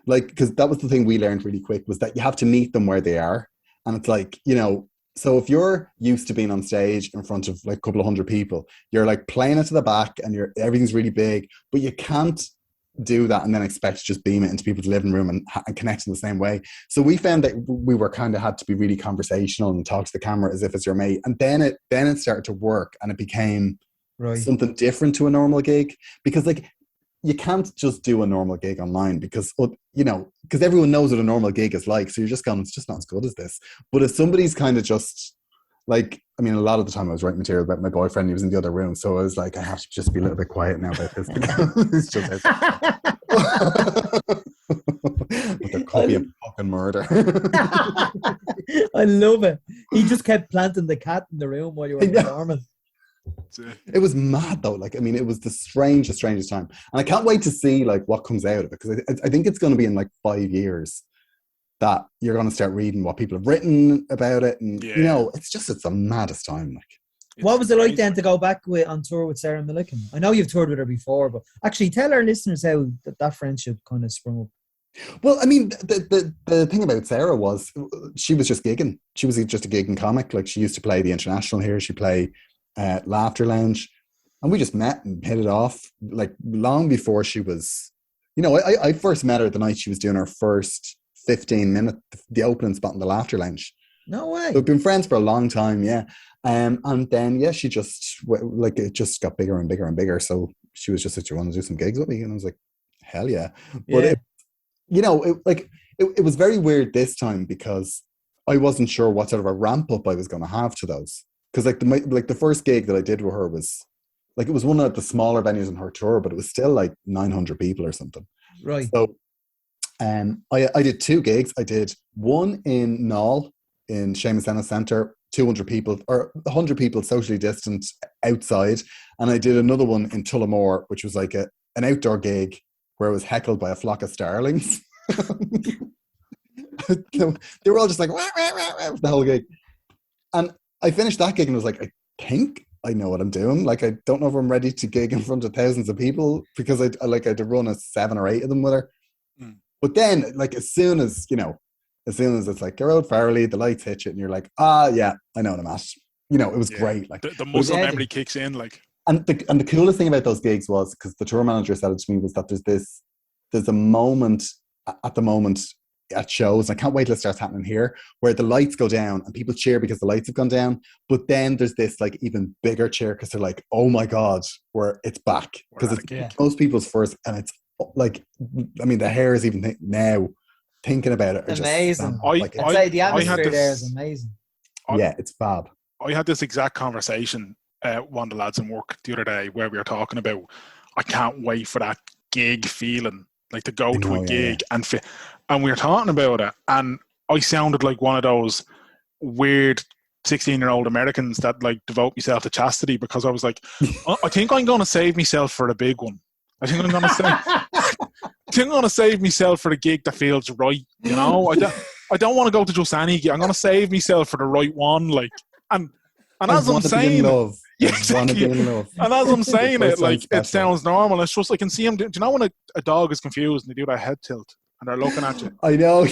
Like, because that was the thing we learned really quick, was that you have to meet them where they are. And it's like, you know, so if you're used to being on stage in front of like a couple of hundred people, you're like playing it to the back and everything's really big, but you can't do that and then expect to just beam it into people's living room and connect in the same way. So we found that we were kind of had to be really conversational and talk to the camera as if it's your mate. And then it started to work, and it became something different to a normal gig, because like, you can't just do a normal gig online because, you know, because everyone knows what a normal gig is like. So you're just going, it's just not as good as this. But if somebody's kind of just like, I mean, a lot of the time I was writing material about my boyfriend. He was in the other room. So I was like, I have to just be a little bit quiet now about this. It's just with a copy of fucking murder. I love it. He just kept planting the cat in the room while you were performing. It was mad though. Like, I mean, it was the strangest time, and I can't wait to see like what comes out of it, because I think it's going to be in like 5 years that you're going to start reading what people have written about it, and you know, it's the maddest time. Like, what was it like then to go back on tour with Sarah Milliken? I know you've toured with her before, but actually tell our listeners how that friendship kind of sprung up. Well, I mean, the thing about Sarah was she was just gigging. She was just a gigging comic. Like, she used to play the International here. She played Laughter Lounge, and we just met and hit it off like long before she was, you know, I first met her the night she was doing her first 15-minute, the opening spot in the Laughter Lounge. No way. So we've been friends for a long time, yeah. And then she just like, it just got bigger and bigger and bigger. So she was just like, "Do you want to do some gigs with me?" And I was like, "Hell yeah!" But it was very weird this time, because I wasn't sure what sort of a ramp up I was going to have to those. Because like the first gig that I did with her was like, it was one of the smaller venues in her tour, but it was still like 900 people or something. Right. So I did 2 gigs. I did one in Knoll in Seamus Ennis Centre, 200 people or 100 people socially distant outside. And I did another one in Tullamore, which was like an outdoor gig where I was heckled by a flock of starlings. They were all just like, wah, wah, wah, wah, the whole gig. And I finished that gig and was like, I think I know what I'm doing. Like, I don't know if I'm ready to gig in front of thousands of people, because I had to run a 7 or 8 of them with her. But then, like, as soon as it's like Gearoid Farrelly, the lights hit you, and you're like, yeah, I know what I'm at. It was great. Like the muscle memory kicks in, like. And the coolest thing about those gigs was, because the tour manager said it to me, was that there's a moment at the moment at shows, and I can't wait till it starts happening here, where the lights go down and people cheer because the lights have gone down. But then there's this like even bigger cheer because they're like, oh my God, it's back. Because it's most people's first, and it's like, I mean, the hair is even now thinking about it. Amazing. I'd say the atmosphere there is amazing. Yeah, it's fab. I had this exact conversation one of the lads in work the other day where we were talking about, I can't wait for that gig feeling, like to go to a gig and we were talking about it, and I sounded like one of those weird 16-year-old Americans that like devote myself to chastity, because I was like, I think I'm going to save myself for the big one. I think I'm going to save myself for the gig that feels right. I don't want to go to just any gig. I'm going to save myself for the right one. Like, and as I'm saying, and as I'm saying it, like it sounds normal. It's just, I can see him. Do you know when a dog is confused and they do that head tilt and they're looking at you? I know.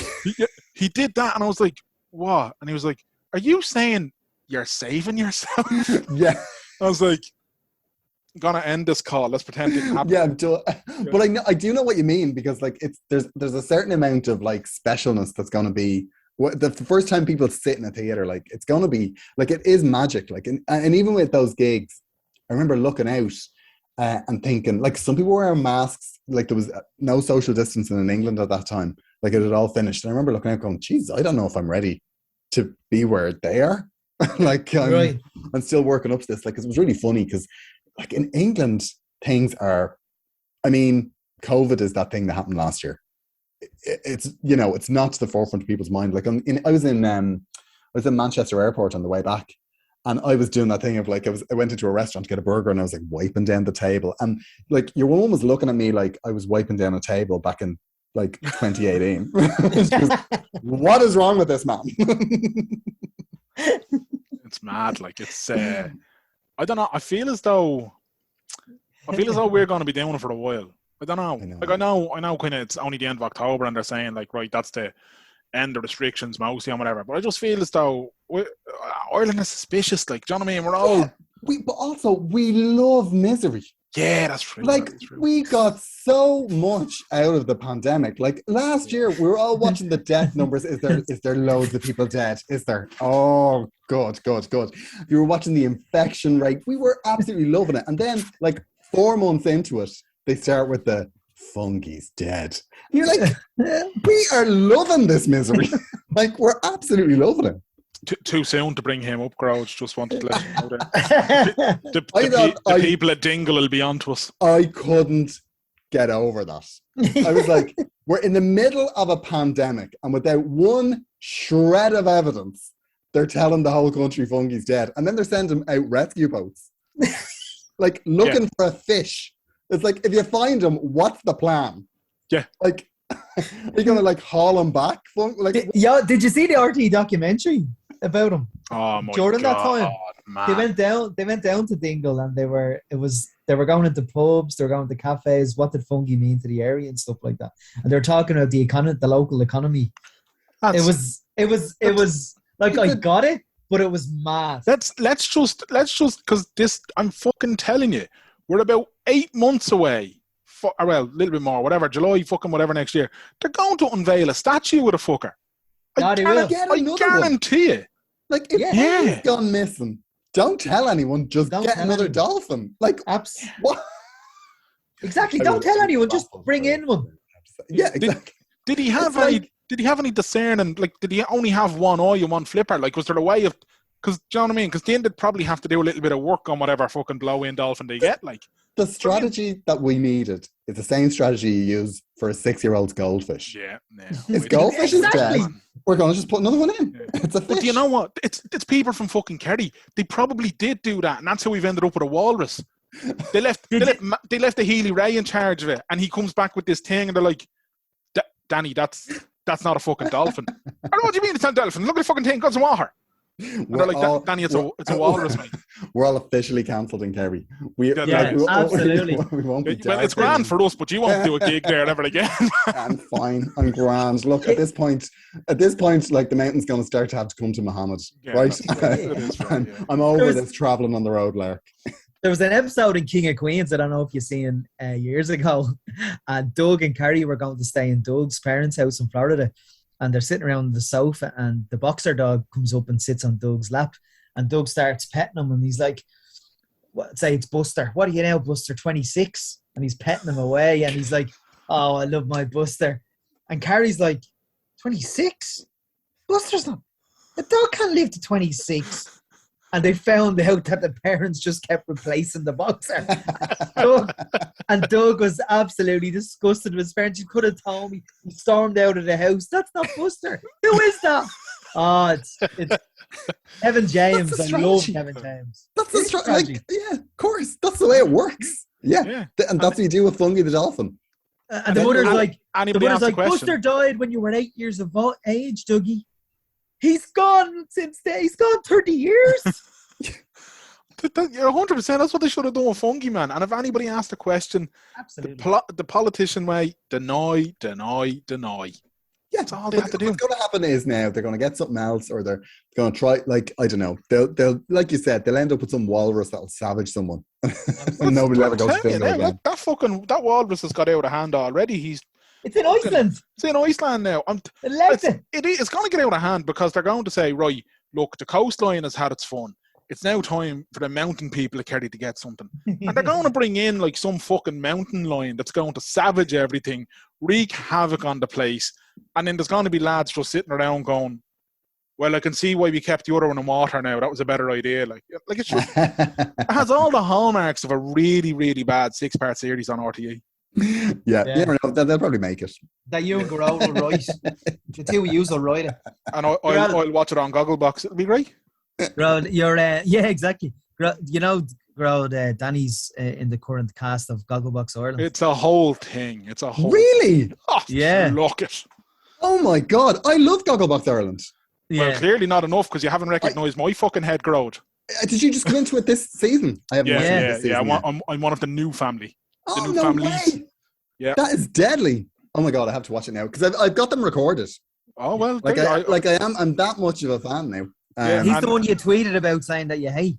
He did that, and I was like, what? And he was like, are you saying you're saving yourself? Yeah. I was like, I'm gonna end this call. Let's pretend it didn't happen. Yeah, but I do know what you mean, because like there's a certain amount of like specialness that's gonna be. The first time people sit in a theater, like it's going to be like, it is magic. Like, and even with those gigs, I remember looking out and thinking, like, some people were wearing masks. Like, there was no social distancing in England at that time. Like, it had all finished. And I remember looking out going, geez, I don't know if I'm ready to be where they are. Like, I'm still working up to this. Like, it was really funny because, like, in England, things are, I mean, COVID is that thing that happened last year. It's it's not to the forefront of people's mind. Like, I was in Manchester Airport on the way back, and I was doing that thing of like, I went into a restaurant to get a burger, and I was like wiping down the table, and like your woman was looking at me like I was wiping down a table back in like 2018. What is wrong with this man? It's mad. Like, it's I don't know. I feel as though we're going to be doing it for a while. I don't know. Like, I know kind of it's only the end of October and they're saying like, right, that's the end of restrictions mostly and whatever. But I just feel as though Ireland is suspicious. Like, do you know what I mean? We're all... But also, we love misery. Yeah, that's true. Like, that's true. We got so much out of the pandemic. Like, last year, we were all watching the death numbers. Is there loads of people dead? Is there? Oh, good. You were watching the infection rate. We were absolutely loving it. And then, like, 4 months into it, they start with the fungi's dead. And you're like, we are loving this misery. Like, we're absolutely loving it. Too soon to bring him up, Grouch. Just wanted to let you know that. The people at Dingle will be on to us. I couldn't get over that. I was like, we're in the middle of a pandemic, and without one shred of evidence, they're telling the whole country fungi's dead. And then they're sending out rescue boats. Like, looking for a fish. It's like, if you find him, what's the plan? Yeah. Like, are you going to like haul him back? Like, did you see the RT documentary about him? Oh my During God, that time, man. They went down to Dingle, and they were going into pubs, they were going to cafes. What did fungi mean to the area and stuff like that? And they're talking about the local economy. It was like, I got it, but it was mad. Let's just because this, I'm fucking telling you, we're about 8 months away. Well, a little bit more, whatever, July, fucking whatever next year. They're going to unveil a statue with a fucker. I guarantee you. Like, if he's gone missing, don't tell anyone. Just get another dolphin. Like, what? Exactly. Don't tell anyone. Just bring in one. Yeah, exactly. Did he have any discerning? Like, did he only have one eye and one flipper? Like, was there a way of? Because, do you know what I mean? Because then they'd probably have to do a little bit of work on whatever fucking blow-in dolphin they get. Like, the strategy that we needed is the same strategy you use for a 6-year-old's goldfish. Yeah, His goldfish is dead. We're going to just put another one in. Yeah. It's a fish. But do you know what? It's people from fucking Kerry. They probably did do that, and that's how we've ended up with a walrus. They left the Healy Ray in charge of it, and he comes back with this thing, and they're like, Danny, that's not a fucking dolphin. I don't know what you mean it's not a dolphin. Look at the fucking thing, got some water. And they're like, Danny, it's a walrus, mate. We're all officially cancelled in Kerry. Absolutely. We won't be Well, it's grand for us, but you won't do a gig there ever again. I'm fine. I'm grand. Look, at this point, like the mountain's going to start to have to come to Muhammad, right? It is fair, yeah. I'm over this travelling on the road, Lark. There was an episode in King of Queens, I don't know if you've seen years ago, and Doug and Carrie were going to stay in Doug's parents' house in Florida, and they're sitting around the sofa, and the boxer dog comes up and sits on Doug's lap, and Doug starts petting him, and he's like, say it's Buster. What are you now, Buster? 26? And he's petting him away, and he's like, oh, I love my Buster. And Carrie's like, 26? Buster's not. The dog can't live to 26. And they found out that the parents just kept replacing the boxer. Doug was absolutely disgusted with his parents. You could have told me. He stormed out of the house. That's not Buster. Who is that? Oh, it's Kevin James. I love Kevin James. That's the strategy. Yeah, of course. That's the way it works. Yeah. And that's what you do with Fungi the dolphin. And the mother's like, Buster died when you were 8 years of age, Dougie. He's gone 30 years. You're 100%. That's what they should have done with Fungi, man. And if anybody asked a question, the politician way, deny. Yeah, that's all they have to do. What's going to happen is now they're going to get something else, or they're going to try, like, I don't know. They'll like you said, they'll end up with some walrus that'll savage someone. And nobody will ever go to bingo again. That walrus has got out of hand already. It's in Iceland. It's in Iceland now. It's going to get out of hand because they're going to say, right, look, the coastline has had its fun. It's now time for the mountain people of Kerry to get something. And they're going to bring in like some fucking mountain lion that's going to savage everything, wreak havoc on the place. And then there's going to be lads just sitting around going, well, I can see why we kept the other one in water now. That was a better idea. Like it's just, it has all the hallmarks of a really, really bad 6-part series on RTE. Yeah. You never know. They'll probably make it. That you and Gearoid will write. The two of you will write it. And I'll watch it on Gogglebox. It'll be great. Gearoid, yeah, exactly. You know, Gearoid, Danny's in the current cast of Gogglebox Ireland. It's a whole thing. Really? Oh, yeah. Look it. Oh my God. I love Gogglebox Ireland. Yeah. Well, clearly not enough because you haven't recognised my fucking head, Gearoid. Did you just come into it this season? I haven't watched it this season. Yeah, I'm one of the new family. Oh, no way. Yeah. That is deadly. Oh my God, I have to watch it now because I've got them recorded. Oh well, I'm that much of a fan now. He's the one you tweeted about saying that you hate.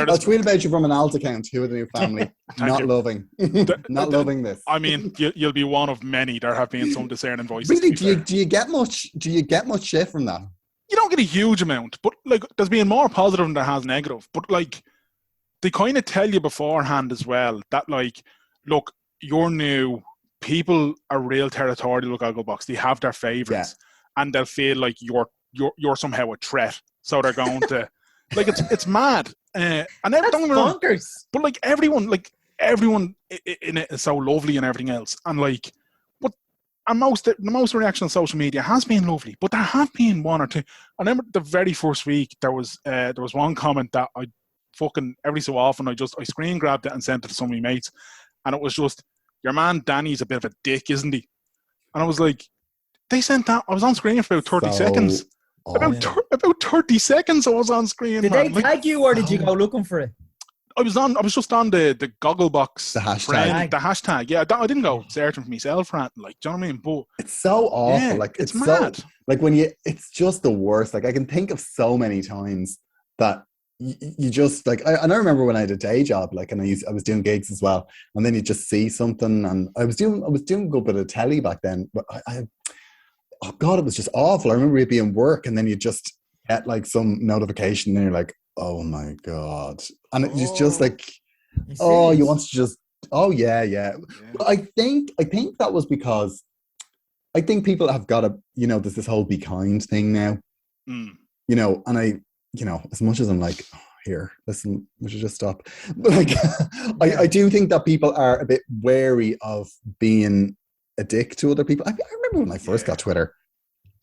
I'll tweet about you from an alt account. Who are the new family? Not loving this. I mean, you'll be one of many. There have been some discerning voices. Really? Do you get much shit from that? You don't get a huge amount, but like there's been more positive than there has negative. But like they kind of tell you beforehand as well that like, look, you're new. People are real territorial with Gogglebox. They have their favourites, and they'll feel like you're somehow a threat. So they're going to like it's mad. And that's bonkers. But like everyone in it is so lovely and everything else. And like, the most reaction on social media has been lovely. But there have been one or two. I remember the very first week there was one comment that I fucking every so often I screen grabbed it and sent it to some of my mates, and it was just, your man Danny's a bit of a dick, isn't he? And I was like, they sent that. I was on screen for about 30 seconds. About 30 seconds I was on screen. Did they tag you or did you go looking for it? I was just on the Gogglebox. The hashtag. The hashtag. Yeah, I didn't go searching for myself, like, do you know what I mean? But it's so awful. Yeah, like it's mad. So, like it's just the worst. Like I can think of so many times that you just like, I remember when I had a day job, like, and I was doing gigs as well, and then you just see something, and I was doing a good bit of telly back then, but oh God, it was just awful. I remember it being work, and then you just get like some notification, and you're like, oh my God, and it's just like, you want to just, yeah. But I think that was because I think people have got there's this whole be kind thing now, and as much as I'm like, here, listen, we should just stop. But like, I do think that people are a bit wary of being a dick to other people. I remember when I first got Twitter,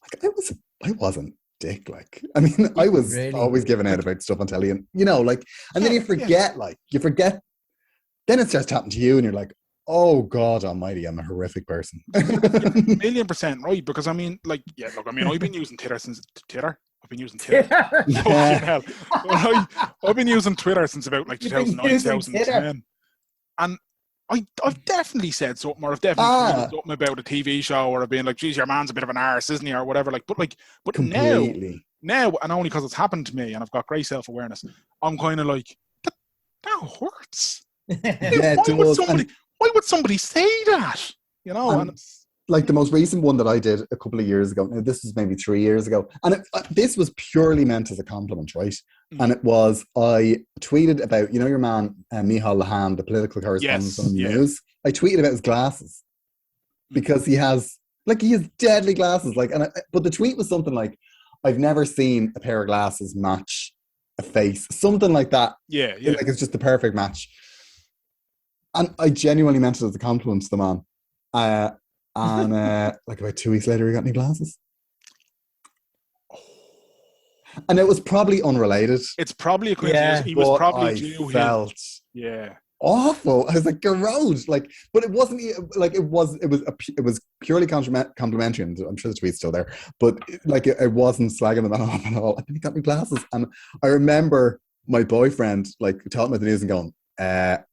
like I wasn't dick. Like, I mean, I was always giving out about stuff on telly, and then you forget, then it starts happening to you, and you're like, oh God Almighty, I'm a horrific person. You're 1,000,000% right, because I mean, like, yeah, look, I mean, I've been using Twitter since I've been using Twitter. Fucking hell. I've been using Twitter since about like 2009, 2010. And I've definitely said something, or I've definitely said something about a TV show, or I've been like, geez, your man's a bit of an arse, isn't he, or whatever. But now, and only because it's happened to me, and I've got great self-awareness, I'm kind of like, that hurts. Why would somebody say that? You know, and it's like the most recent one that I did a couple of years ago. Now, this was maybe 3 years ago, and this was purely meant as a compliment, right? And it was, I tweeted about, you know, your man Micheál Lehane, the political correspondent on the news. I tweeted about his glasses because he has deadly glasses. Like, but the tweet was something like, "I've never seen a pair of glasses match a face," something like that. Yeah. Like it's just the perfect match. And I genuinely meant it as a compliment to the man. And like about 2 weeks later, he got new glasses. And it was probably unrelated. It's probably a coincidence. He was probably due. Felt awful. I was like, "Gearoid," like, but it wasn't like it was purely complimentary. And I'm sure the tweet's still there, but like it wasn't slagging the man off at all. I think he got new glasses, and I remember my boyfriend like telling me the news and going, "Micheál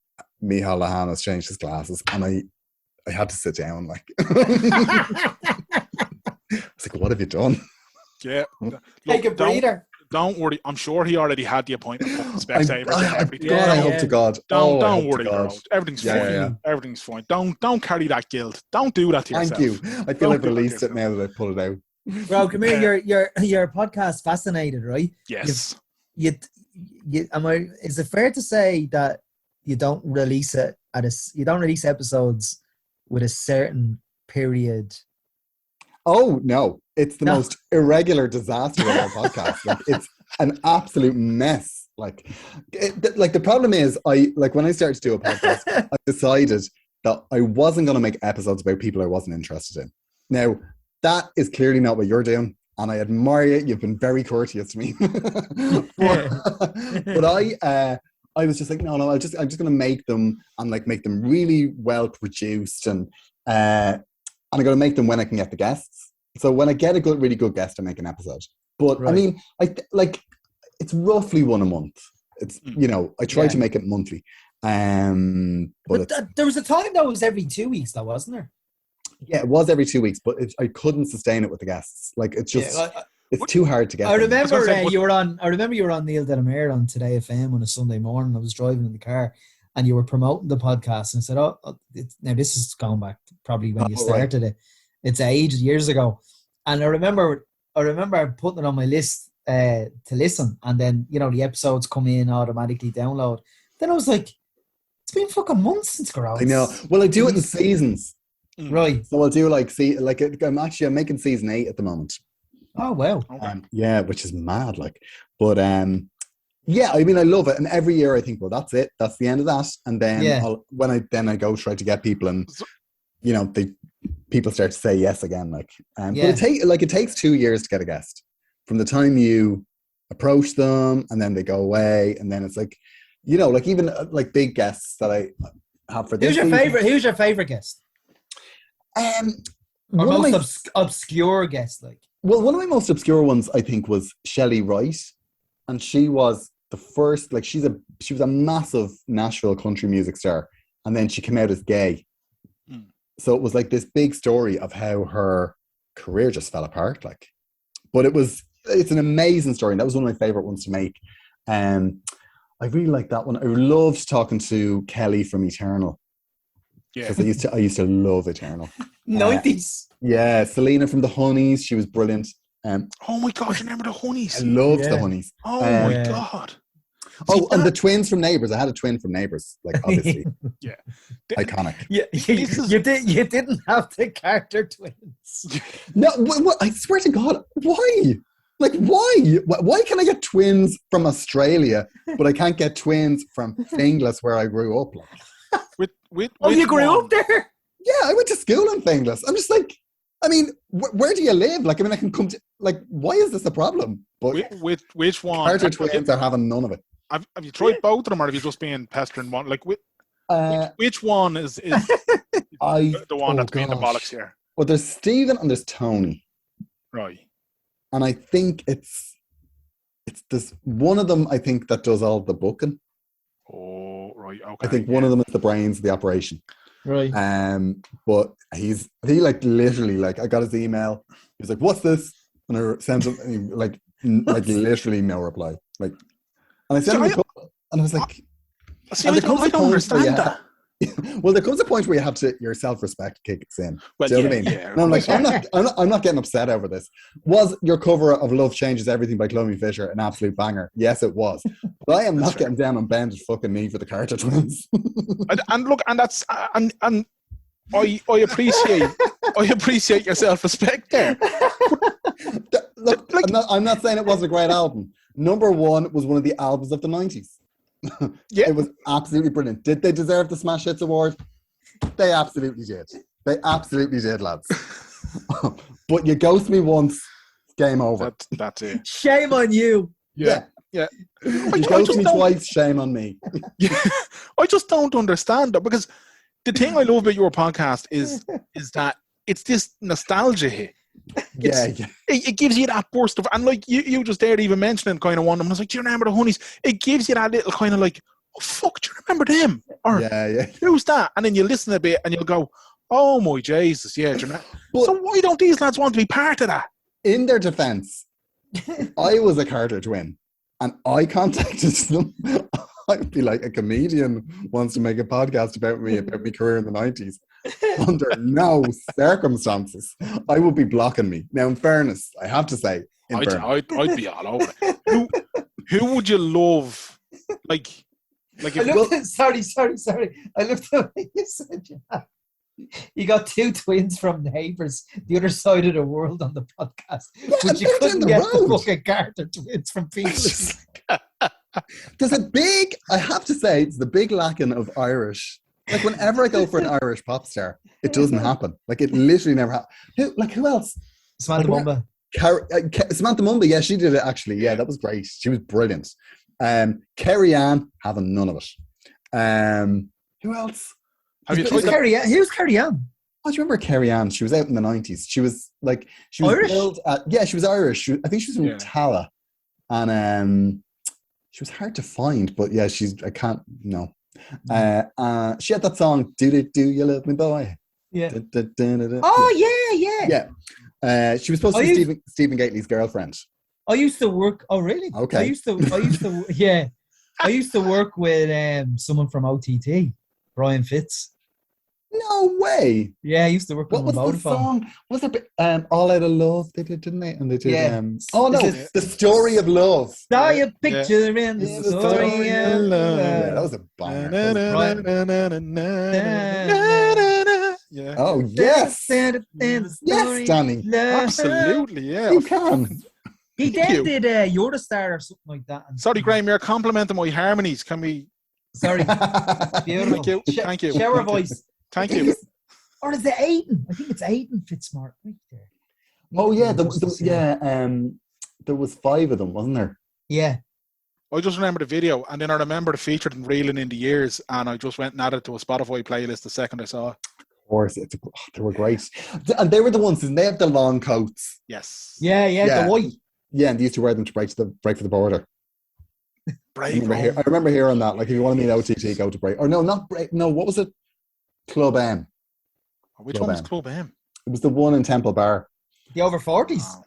Lehane has changed his glasses," and I had to sit down. Like, I was like, "What have you done?" Yeah. Take a breather. Don't worry. I'm sure he already had the appointment with the Specsavers and everything. God, I hope to God. Don't worry, Gearoid. Everything's fine. Yeah. Everything's fine. Don't carry that guilt. Don't do that to yourself. Thank you. I feel I've released it now that I pulled it out. Bro, come here. Your podcast fascinated, right? Yes. Is it fair to say that you don't release episodes with a certain period? Oh no, it's the most irregular disaster of our podcast. Like, it's an absolute mess. Like the problem is, when I started to do a podcast, I decided that I wasn't going to make episodes about people I wasn't interested in. Now, that is clearly not what you're doing, and I admire you. You've been very courteous to me. but I was just like, no, I'm just going to make them and like make them really well produced, and I'm going to make them when I can get the guests. So when I get a really good guest, I make an episode. But right. I mean, it's roughly one a month. It's, you know, I try to make it monthly. But there was a time that was every 2 weeks, though, wasn't there? Yeah, it was every 2 weeks, but I couldn't sustain it with the guests. Like, it's just, it's too hard to get. I remember you were on Neil Delamere on Today FM on a Sunday morning. I was driving in the car, and you were promoting the podcast, and I said, now this is going back probably when you started it. It's years ago. And I remember putting it on my list to listen, and then, you know, the episodes come in automatically download. Then I was like, it's been fucking months since Gearoid. I know. Well, I do it in seasons. Right. So I'll do I'm making season 8 at the moment. Oh, wow. Yeah, which is mad, like. But yeah, I mean, I love it, and every year I think, well, that's it, that's the end of that, and then I go try to get people, and you know, people start to say yes again, like. But it takes 2 years to get a guest from the time you approach them, and then they go away, and then it's like, you know, like even like big guests that I have for this. Who's your favorite guest? Or most obscure guest, like. Well, one of my most obscure ones, I think, was Shelley Wright. And she was the first, like, she was a massive Nashville country music star. And then she came out as gay. So it was like this big story of how her career just fell apart, like. But it's an amazing story. And that was one of my favorite ones to make. I really liked that one. I loved talking to Kelly from Eternal. Yeah. Because I used to love Eternal. 90s. Yeah, Selena from the Honeys, she was brilliant. Oh my God, you remember the Honeys? I loved the Honeys. Oh my God. And the twins from Neighbours. I had a twin from Neighbours, like, obviously. Yeah. Iconic. Yeah, you didn't have the Carter twins. No, I swear to God, why? Like, why? Why can I get twins from Australia, but I can't get twins from Finglas, where I grew up? Like? You grew up there? Yeah, I went to school in Finglas. I'm just like, I mean, where do you live? Like, I mean, I can come to, like, why is this a problem? But which one? Carter twins are having none of it. Have you tried both of them, or have you just been pestering one? Like, which one is the one that's being the bollocks here? Well, there's Stephen and there's Tony. Right. And I think it's it's this one of them, I think, that does all the booking. Oh, right. Okay. I think one of them is the brains of the operation. Right. But he like literally, like, I got his email. He was like, "What's this?" And I sent him like literally no reply. Like, and I sent him a couple, and I was like, "See, I don't understand that." Well, there comes a point where you have to, your self-respect kicks in. Well, do you know what I mean? And I'm like, I'm not getting upset over this. Was your cover of Love Changes Everything by Chloe Fisher an absolute banger? Yes, it was. But I am not getting down on bended fucking knee for the Carter twins. and look, and that's and I appreciate your self-respect there. Look, like, I'm not saying it wasn't a great album. Number one was one of the albums of the 90s. Yeah, it was absolutely brilliant. Did they deserve the Smash Hits Award? They absolutely did. They absolutely did, lads. But you ghost me once, game over. That's it. Shame on you. Yeah. You ghost me twice, shame on me. I just don't understand that, because the thing I love about your podcast is that it's this nostalgia hit. It gives you that burst of, and like you just there even mentioning kind of one of them. I was like, do you remember the Honeys? It gives you that little kind of like, oh fuck, do you remember them? Or who's that? And then you listen a bit and you'll go, oh my Jesus, yeah. Do you remember? So why don't these lads want to be part of that? In their defense, I was a Carter twin and I contacted them. I'd be like, a comedian wants to make a podcast about my career in the 90s. Under no circumstances, I would be blocking me. Now, in fairness, I have to say, I'd be all over it. Who would you love? Like if sorry. I looked at what you said. You got two twins from neighbours the other side of the world on the podcast, but you couldn't get the fucking Carter twins from people. There's a big, I have to say, it's the big lacking of Irish. Like, whenever I go for an Irish pop star, it doesn't happen. Like, it literally never happens. Who else? Samantha Mumba. Samantha Mumba, yeah, she did it actually. Yeah, that was great. She was brilliant. Kerry Ann, having none of it. Who else? Who's Kerry Ann? Oh, do you remember Kerry Ann? She was out in the 90s. She was like, she was Irish? She was Irish. I think she was from Tala. And she was hard to find, but yeah, she had that song, Do You Love Me Boy? Yeah. Yeah. She was supposed to be Stephen Gately's girlfriend. I used to work. Oh, really? Okay. I used to. Yeah. I used to work with someone from OTT, Brian Fitz. No way. Yeah, I used to work with him on Vodafone. What was the song? Was there All Out of Love? They did, didn't they? And they did. Yeah. The Story of Love. Saw your picture in the Story of Love. Yeah, that was a banger. Yeah. Oh yes. Yes, Danny. Absolutely, yeah. You can. He then did Eurostar or something like that. Sorry, Graham, you're complimenting my harmonies. Can we? Sorry. Beautiful. Thank you. Shower voice. Thank you. Or is it Aidan? I think it's Aidan Fitzmark right there. Oh yeah, there was 5 of them, wasn't there? Yeah. I just remember the video, and then I remember the feature them reeling in the years, and I just went and added to a Spotify playlist the second I saw it. Of course, they were great, and they were the ones. Didn't they have the long coats? Yes. Yeah, the white. Yeah, and they used to wear them to break for the border. I remember hearing that. Like, if you want to meet OTT, go to break. Or no, not break. No, what was it? Club M. Which one was Club M? It was the one in Temple Bar. The over 40s. Oh.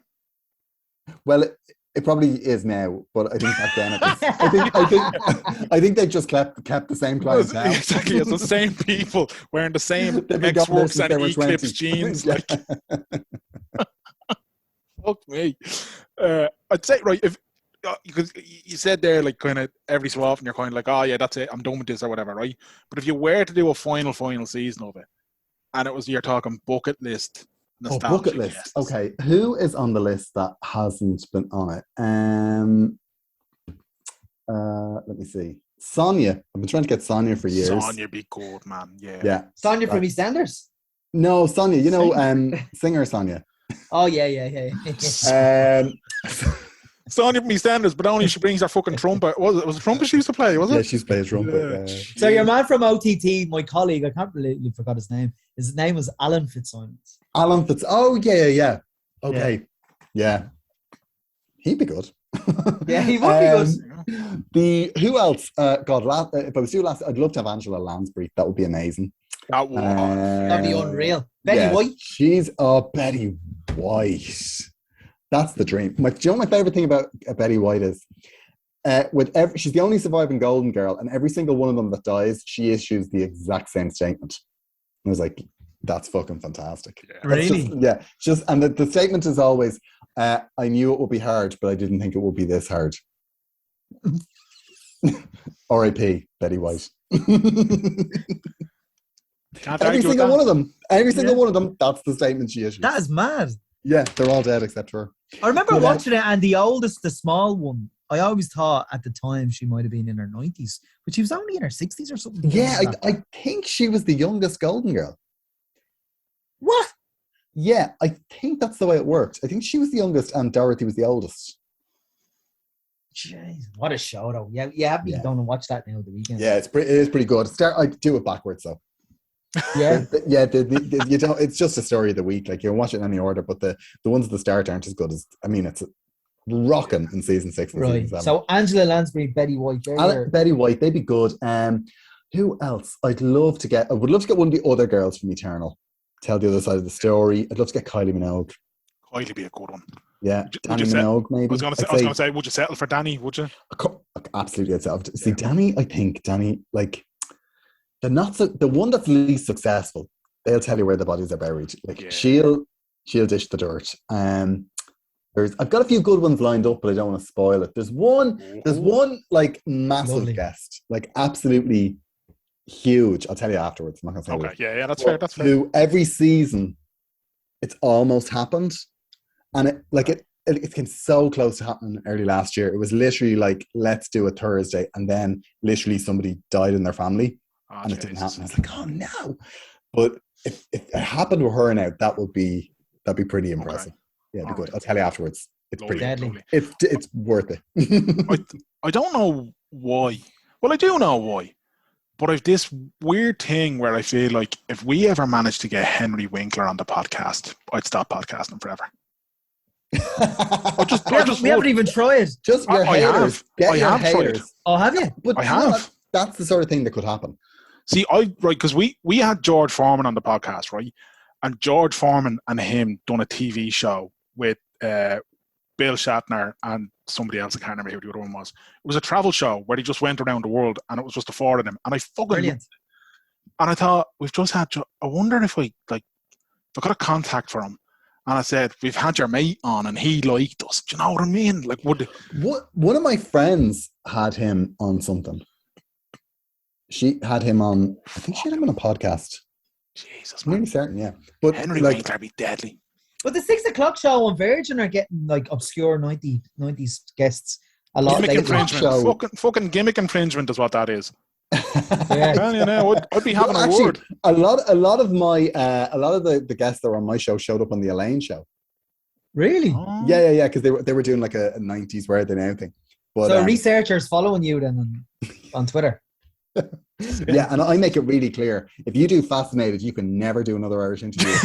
Well, it probably is now, but I think back then it was. I think they just kept the same clientele. Exactly, it's the same people wearing the same X-Works and Eclipse jeans. Like, fuck me. I'd say, right, if because you said there, like, kind of every so often you're kind of like, oh yeah, that's it, I'm done with this or whatever, right? But if you were to do a final season of it, and it was, you're talking bucket list. Bucket list. Guests. Okay, who is on the list that hasn't been on it? Let me see. Sonia. I've been trying to get Sonia for years. Sonia be good, man. Yeah. Sonia from EastEnders? No, Sonia. You know, singer Sonia. Oh yeah. Sonia from EastEnders, but only she brings her fucking trumpet. Was it trumpet she used to play? Was it? Yeah, she used to play a trumpet. So your man from OTT, my colleague, I can't believe you forgot his name. His name was Alan Fitzsimons. Alan Fitz. Oh yeah. Okay. Yeah. He'd be good. Yeah, he would be good. Who else? God, if I was you last, I'd love to have Angela Lansbury. That would be amazing. That would That'd be unreal. Betty White. She's Betty White. That's the dream. Do you know what my favorite thing about Betty White is? She's the only surviving Golden Girl, and every single one of them that dies, she issues the exact same statement. I was like, that's fucking fantastic. Yeah. Really? And the statement is always, I knew it would be hard, but I didn't think it would be this hard. R.I.P. Betty White. Every single one of them, that's the statement she issues. That is mad. Yeah, they're all dead except her. I remember watching it, and the oldest, the small one, I always thought at the time she might have been in her 90s, but she was only in her 60s or something. Yeah, I think she was the youngest Golden Girl. What? Yeah, I think that's the way it worked. I think she was the youngest and Dorothy was the oldest. Jeez, what a show, though. Yeah, you have me going and watch that now the weekend. Yeah, it is pretty good. I do it backwards, though. Yeah. You don't. It's just a story of the week. Like, you can watch it in any order, but the ones at the start aren't as good as. I mean, it's rocking in season 6 and right. season 7. So Angela Lansbury, Betty White, Betty White, they'd be good. Who else? I would love to get one of the other girls from Eternal. Tell the other side of the story. I'd love to get Kylie Minogue. Kylie be a good one. Yeah, Danny Minogue, maybe. I was going to say, would you settle for Danny? Would you? Absolutely, I'd settle. See, Danny, like, the one that's least successful. They'll tell you where the bodies are buried. Like, she'll dish the dirt. I've got a few good ones lined up, but I don't want to spoil it. There's one like massive guest, like absolutely huge. I'll tell you afterwards. I'm not going to say. Okay, yeah, that's fair. That's fair. Who every season, it's almost happened, and it came so close to happening early last year. It was literally like, let's do a Thursday, and then literally somebody died in their family, and it didn't happen. I was like, oh no! But if it happened with her now, that'd be pretty impressive. Okay. Yeah, it'd be good. I'll tell you afterwards. It's pretty deadly. It's worth it. I don't know why. Well, I do know why. But I've this weird thing where I feel like if we ever managed to get Henry Winkler on the podcast, I'd stop podcasting forever. We haven't even tried. Just your haters. I have tried. Oh, have you? But I have. That's the sort of thing that could happen. See, because we had George Foreman on the podcast, right? And George Foreman and him done a TV show with Bill Shatner and somebody else. I can't remember who the other one was. It was a travel show where he just went around the world, and it was just the four of them. And I fucking brilliant. And I thought, we've just had. I wonder if I got a contact for him, and I said, we've had your mate on, and he liked us. Do you know what I mean? Like, one of my friends had him on something. She had him on. I think she had him on a podcast. Jesus, I'm really certain, yeah. But Henry Winkler be deadly. But the 6 o'clock show on Virgin are getting like obscure 90s guests a lot. Gimmick infringement. Fucking gimmick infringement is what that is. Yeah. I'd be having a word. A lot of the guests that were on my show showed up on the Elaine show. Really? Oh. Yeah. Because they were doing like a 90s Where Are They Now thing. But, so researchers following you then on Twitter. Yeah, and I make it really clear. If you do Fascinated, you can never do another Irish interview.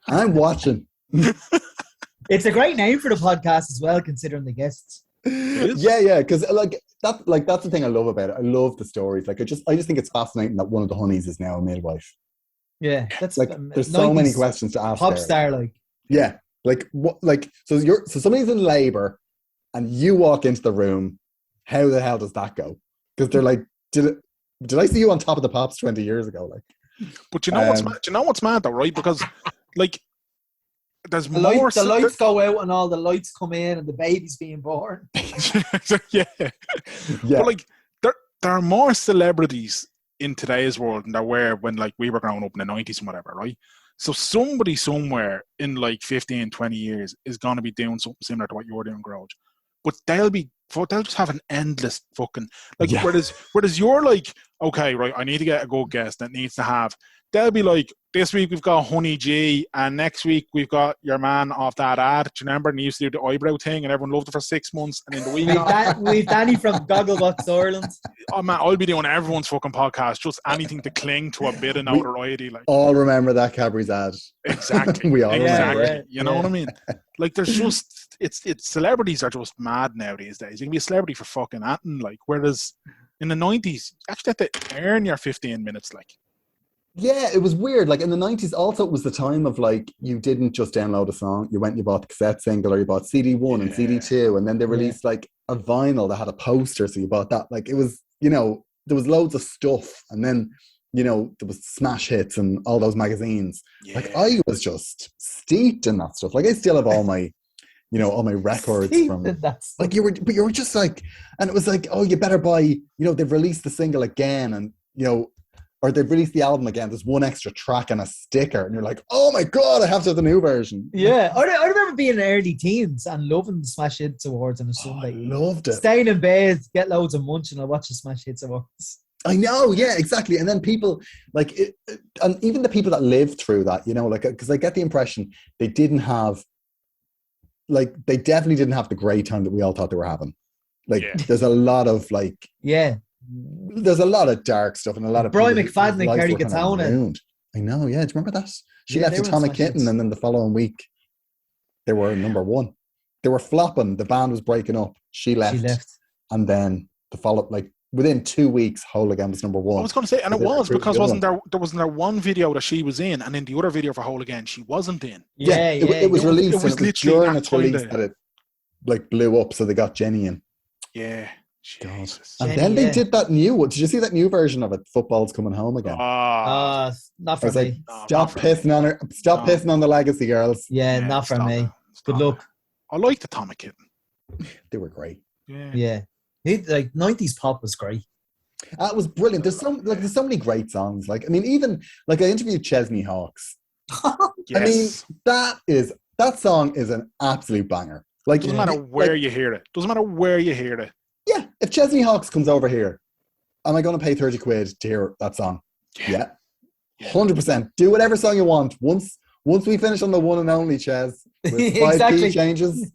I'm watching. It's a great name for the podcast as well, considering the guests. Yeah, because that's the thing I love about it. I love the stories. Like I just think it's fascinating that one of the honeys is now a midwife. Yeah, that's like there's so many questions to ask. Pop star, like. Yeah, like what? Like so somebody's in labour, and you walk into the room. How the hell does that go? Because they're like, did I see you on Top of the Pops 20 years ago? Like, but you know what's mad? You know what's mad though, right? Because like, there's the lights go out and all the lights come in and the baby's being born. yeah. But like, there are more celebrities in today's world than there were when like we were growing up in the 90s and whatever, right? So somebody somewhere in like 15, 20 years is going to be doing something similar to what you're doing, Groj. But they'll just have an endless fucking like. Yeah. Whereas you're like, okay, right, I need to get a good guest that needs to have. They'll be like, this week we've got Honey G, and next week we've got your man off that ad. Do you remember? And he used to do the eyebrow thing, and everyone loved it for 6 months. And in the week, we've Danny from Gogglebox Ireland. Oh man, I'll be doing everyone's fucking podcast. Just anything to cling to a bit of notoriety. Like, all remember that Cadbury's ad. Exactly. We all remember. You know what I mean? Like there's just it's celebrities are just mad nowadays. You can be a celebrity for fucking acting, like, whereas in the 90s, you actually had to earn your 15 minutes, like. Yeah, it was weird. Like in the 90s, also it was the time of like you didn't just download a song, you went and you bought the cassette single or you bought CD1 and CD2, and then they released like a vinyl that had a poster, so you bought that. Like it was, you know, there was loads of stuff, and then, you know, there was smash hits and all those magazines. Yeah. Like I was just steeped in that stuff. Like I still have all my, you know, all my records from like you were just like, and it was like, oh, you better buy, you know, they've released the single again, and you know, or they've released the album again, there's one extra track and a sticker, and you're like, oh my god, I have to have the new version. Yeah, I remember being in early teens and loving the Smash Hits Awards on a Sunday. I loved it. Staying in bed, get loads of munch, and I watch the Smash Hits Awards. I know, yeah, exactly. And then people, like, and even the people that lived through that, you know, like, because I get the impression they didn't have, like, they definitely didn't have the great time that we all thought they were having. Like, there's a lot of, like... Yeah. There's a lot of dark stuff and a lot of Brian McFadden and Kerry Katona. I know, yeah. Do you remember that? She left Atomic Kitten, and then the following week they were number one. They were flopping. The band was breaking up. She left. And then the follow-up, like within 2 weeks, Whole Again was number one. I was going to say, and it was because wasn't there one video that she was in, and in the other video for Whole Again she wasn't in. It was released. It was literally during its release that it like blew up. So they got Jenny in. Yeah. Jesus. And then they did that new one. Did you see that new version of it? Football's Coming Home Again. Not for me. Like, stop pissing on her. Stop pissing on the legacy, girls. Yeah, not for me. Good luck. I liked Atomic Kitten. They were great. Yeah. Like 90s pop was great. It was brilliant. There's so many great songs. Like, I mean, even like I interviewed Chesney Hawks. Yes. I mean, that song is an absolute banger. Like, doesn't matter where you hear it. Doesn't matter where you hear it. Yeah, if Chesney Hawks comes over here, am I going to pay 30 quid to hear that song? Yeah. 100%. Do whatever song you want. Once we finish on the one and only Ches, with 5 key changes.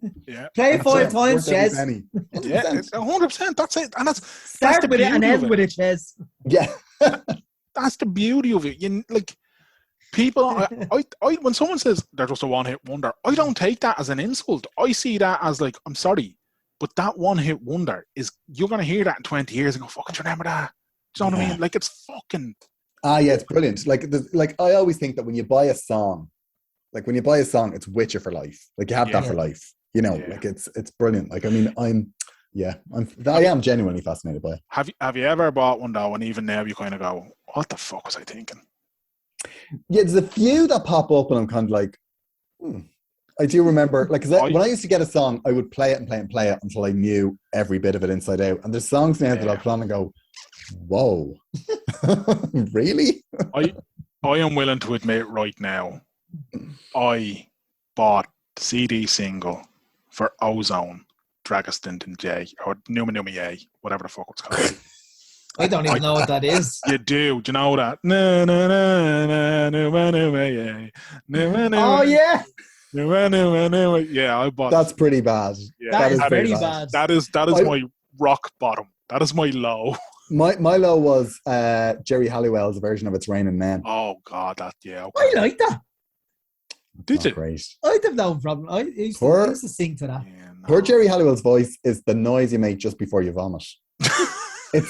Play it 5 times, Ches. 100%. Yeah, 100%. That's it. And start with it and end with it, Ches. Yeah. That's the beauty of it. You like people. I when someone says they're just a one-hit wonder, I don't take that as an insult. I see that as like, I'm sorry, but that one-hit wonder is, you're going to hear that in 20 years and go, fucking remember that. Do you know what I mean? Like, it's fucking... yeah, it's brilliant. Like I always think that when you buy a song, it's with you for life. Like, you have that for life. You know, like, it's brilliant. Like, I mean, I am genuinely fascinated by it. Have you ever bought one, though, and even now you kind of go, what the fuck was I thinking? Yeah, there's a few that pop up and I'm kind of like, I do remember, like, because when I used to get a song, I would play it and play it and play it until I knew every bit of it inside out. And there's songs now that I'll put on and go, whoa, really? I am willing to admit right now, I bought the CD single for Ozone, Dragostin and J, or Numa Numa Yay, whatever the fuck it's called. I don't even know what that is. You do. Do you know that? No, no, no, no, Numa Numa Yay. Oh, yeah. Yeah, I bought. That's pretty bad. Yeah, that is very bad. That is my rock bottom. That is my low. My low was Jerry Halliwell's version of "It's Raining Men." Oh God, okay. I like that. Did you? Great. I have no problem. I used to sing to that. Yeah, no. Her Jerry Halliwell's voice is the noise you make just before you vomit. It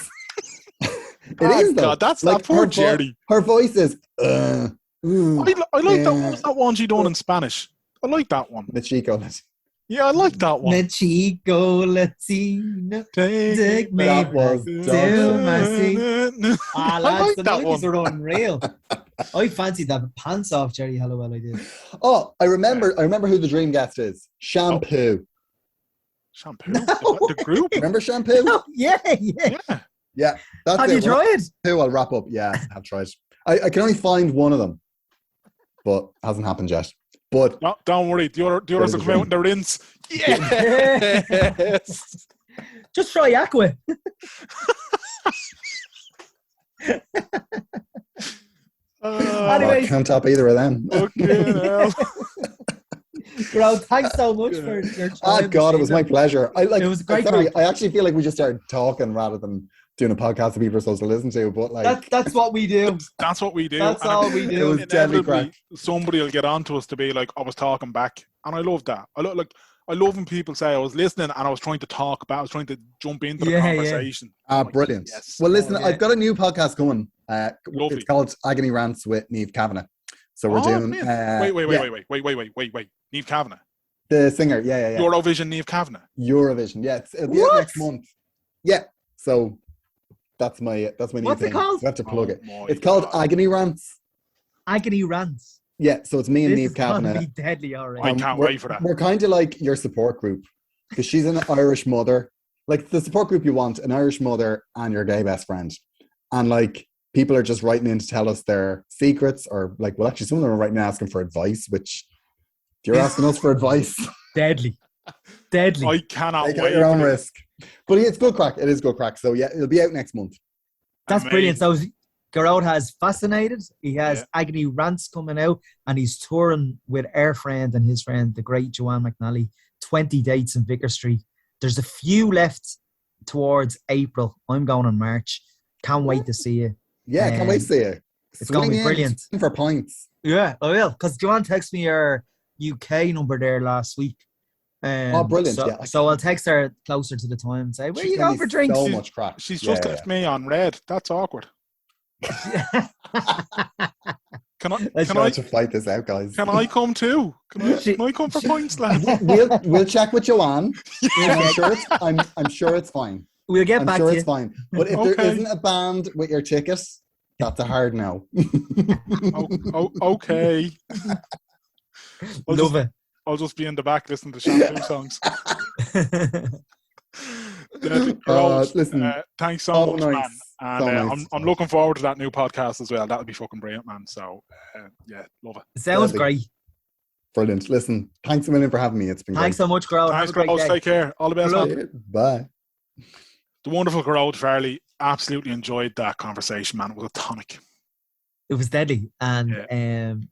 is though. God, that's like, poor Jerry. Her voice is. I like that. What was that one she done in Spanish? I like that one. The Chico. Yeah, I like that one. The Chico Latino. Take me that was to my seat. I like the that 90s one. are unreal. I fancied that pants off Jerry Halliwell. I did. Oh, I remember who the dream guest is. Shampoo. Shampoo? The group? Remember Shampoo? Oh, yeah. That's Have you tried? Who I'll wrap up. Yeah, I've tried. I can only find one of them, but hasn't happened yet. But no, don't worry, the others will come out in their rinse. Yes. Just try Aqua. Anyway, I can't top either of them. Okay, now. Bro, thanks so much for your time. Oh God, it was my pleasure. It was a great I actually feel like we just started talking rather than doing a podcast that people are supposed to listen to, but like That's what we do. That's what we do. That's And all we it do. was deadly inevitably, crack. somebody will get on to us to be like, I was talking back. And I love that. I love when people say I was listening and I was trying to talk about, I was trying to jump into the conversation. Like, Brilliant. yes. Well, listen, Oh, yeah. I've got a new podcast going. Lovely. It's called Agony Rants with Niamh Kavanagh. So we're doing... Wait. Niamh Kavanagh. The singer, yeah. Eurovision Niamh Kavanagh. Eurovision, yeah. It'll be out next month. Yeah. So that's my new What's thing. it called? So I have to plug it. My It's called God. Agony Rants. Agony Rants. Yeah, so it's me and This Niamh is going to Kavanagh. be deadly already. I can't wait for that. We're kind of like your support group because she's an Irish mother, like the support group you want, an Irish mother and your gay best friend. And like people are just writing in to tell us their secrets or like, well, actually some of them are writing in asking for advice, which if you're asking us for advice, Deadly. I cannot take it wait. at your own for it. risk. But it's good crack. It is good crack. So yeah, it'll be out next month. That's Amazing. brilliant. So Gearoid has Fascinated. He has Yeah. Agony Rants coming out, and he's touring with our friend and his friend, the great Joanne McNally. 20 dates in Vicar Street. There's a few left towards April. I'm going in March. Can't wait to see you. Yeah, can't wait to see it. It's going to be brilliant. Swing for points. Yeah, I will. Because Joanne texted me her UK number there last week. Brilliant. Yeah. So I'll text her closer to the time and say, where She's you going gonna for be drinks? So much crack. She's just left me on red. That's awkward. Can I? Let's try to fight this out, guys. Can I come too? Can I come for points, lad? We'll check with Joanne. I'm sure it's fine. We'll get back to it's you. fine. But if there isn't a band with your ticket, that's a hard no. Okay. Love it. I'll just be in the back listening to shampoo songs. Listen, thanks so much, nice. man. And So nice. I'm looking forward to that new podcast as well. That'll be fucking brilliant, man. So yeah, love it. It sounds Lovely. great. Brilliant. Listen, thanks a million for having me. It's been Thanks great. so much, Gearoid. Have Thanks, a great girls. day. Take care. All the best, Good man. Bye. The wonderful Gearoid Farrelly. Absolutely enjoyed that conversation, man. It was a tonic. It was deadly, and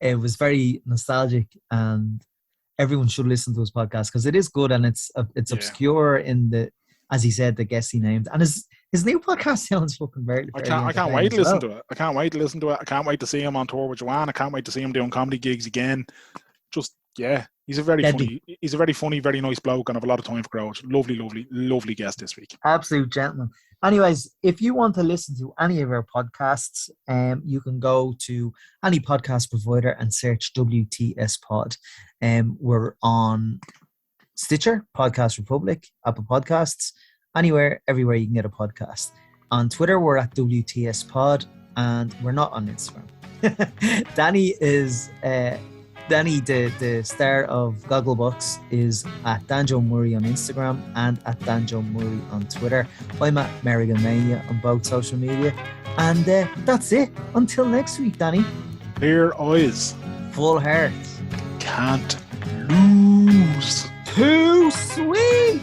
it was very nostalgic, and everyone should listen to his podcast because it is good, and it's obscure in the, as he said, the guests he named, and his new podcast sounds fucking very. I can't wait to listen to it. I can't wait to listen to it. I can't wait to see him on tour with Joanne. I can't wait to see him doing comedy gigs again. Just he's a very funny, very nice bloke, and I have a lot of time for Gearoid. Lovely guest this week. Absolute gentleman. Anyways, if you want to listen to any of our podcasts, you can go to any podcast provider and search WTS Pod. We're on Stitcher, Podcast Republic, Apple Podcasts, everywhere you can get a podcast. On Twitter, we're at WTS Pod, and we're not on Instagram. Danny, the star of Gogglebox, is at Danjo Murray on Instagram and at Danjo Murray on Twitter. I'm at Merrigan Mania on both social media. And that's it. Until next week, Danny. Clear eyes. Full heart. Can't lose. Too sweet.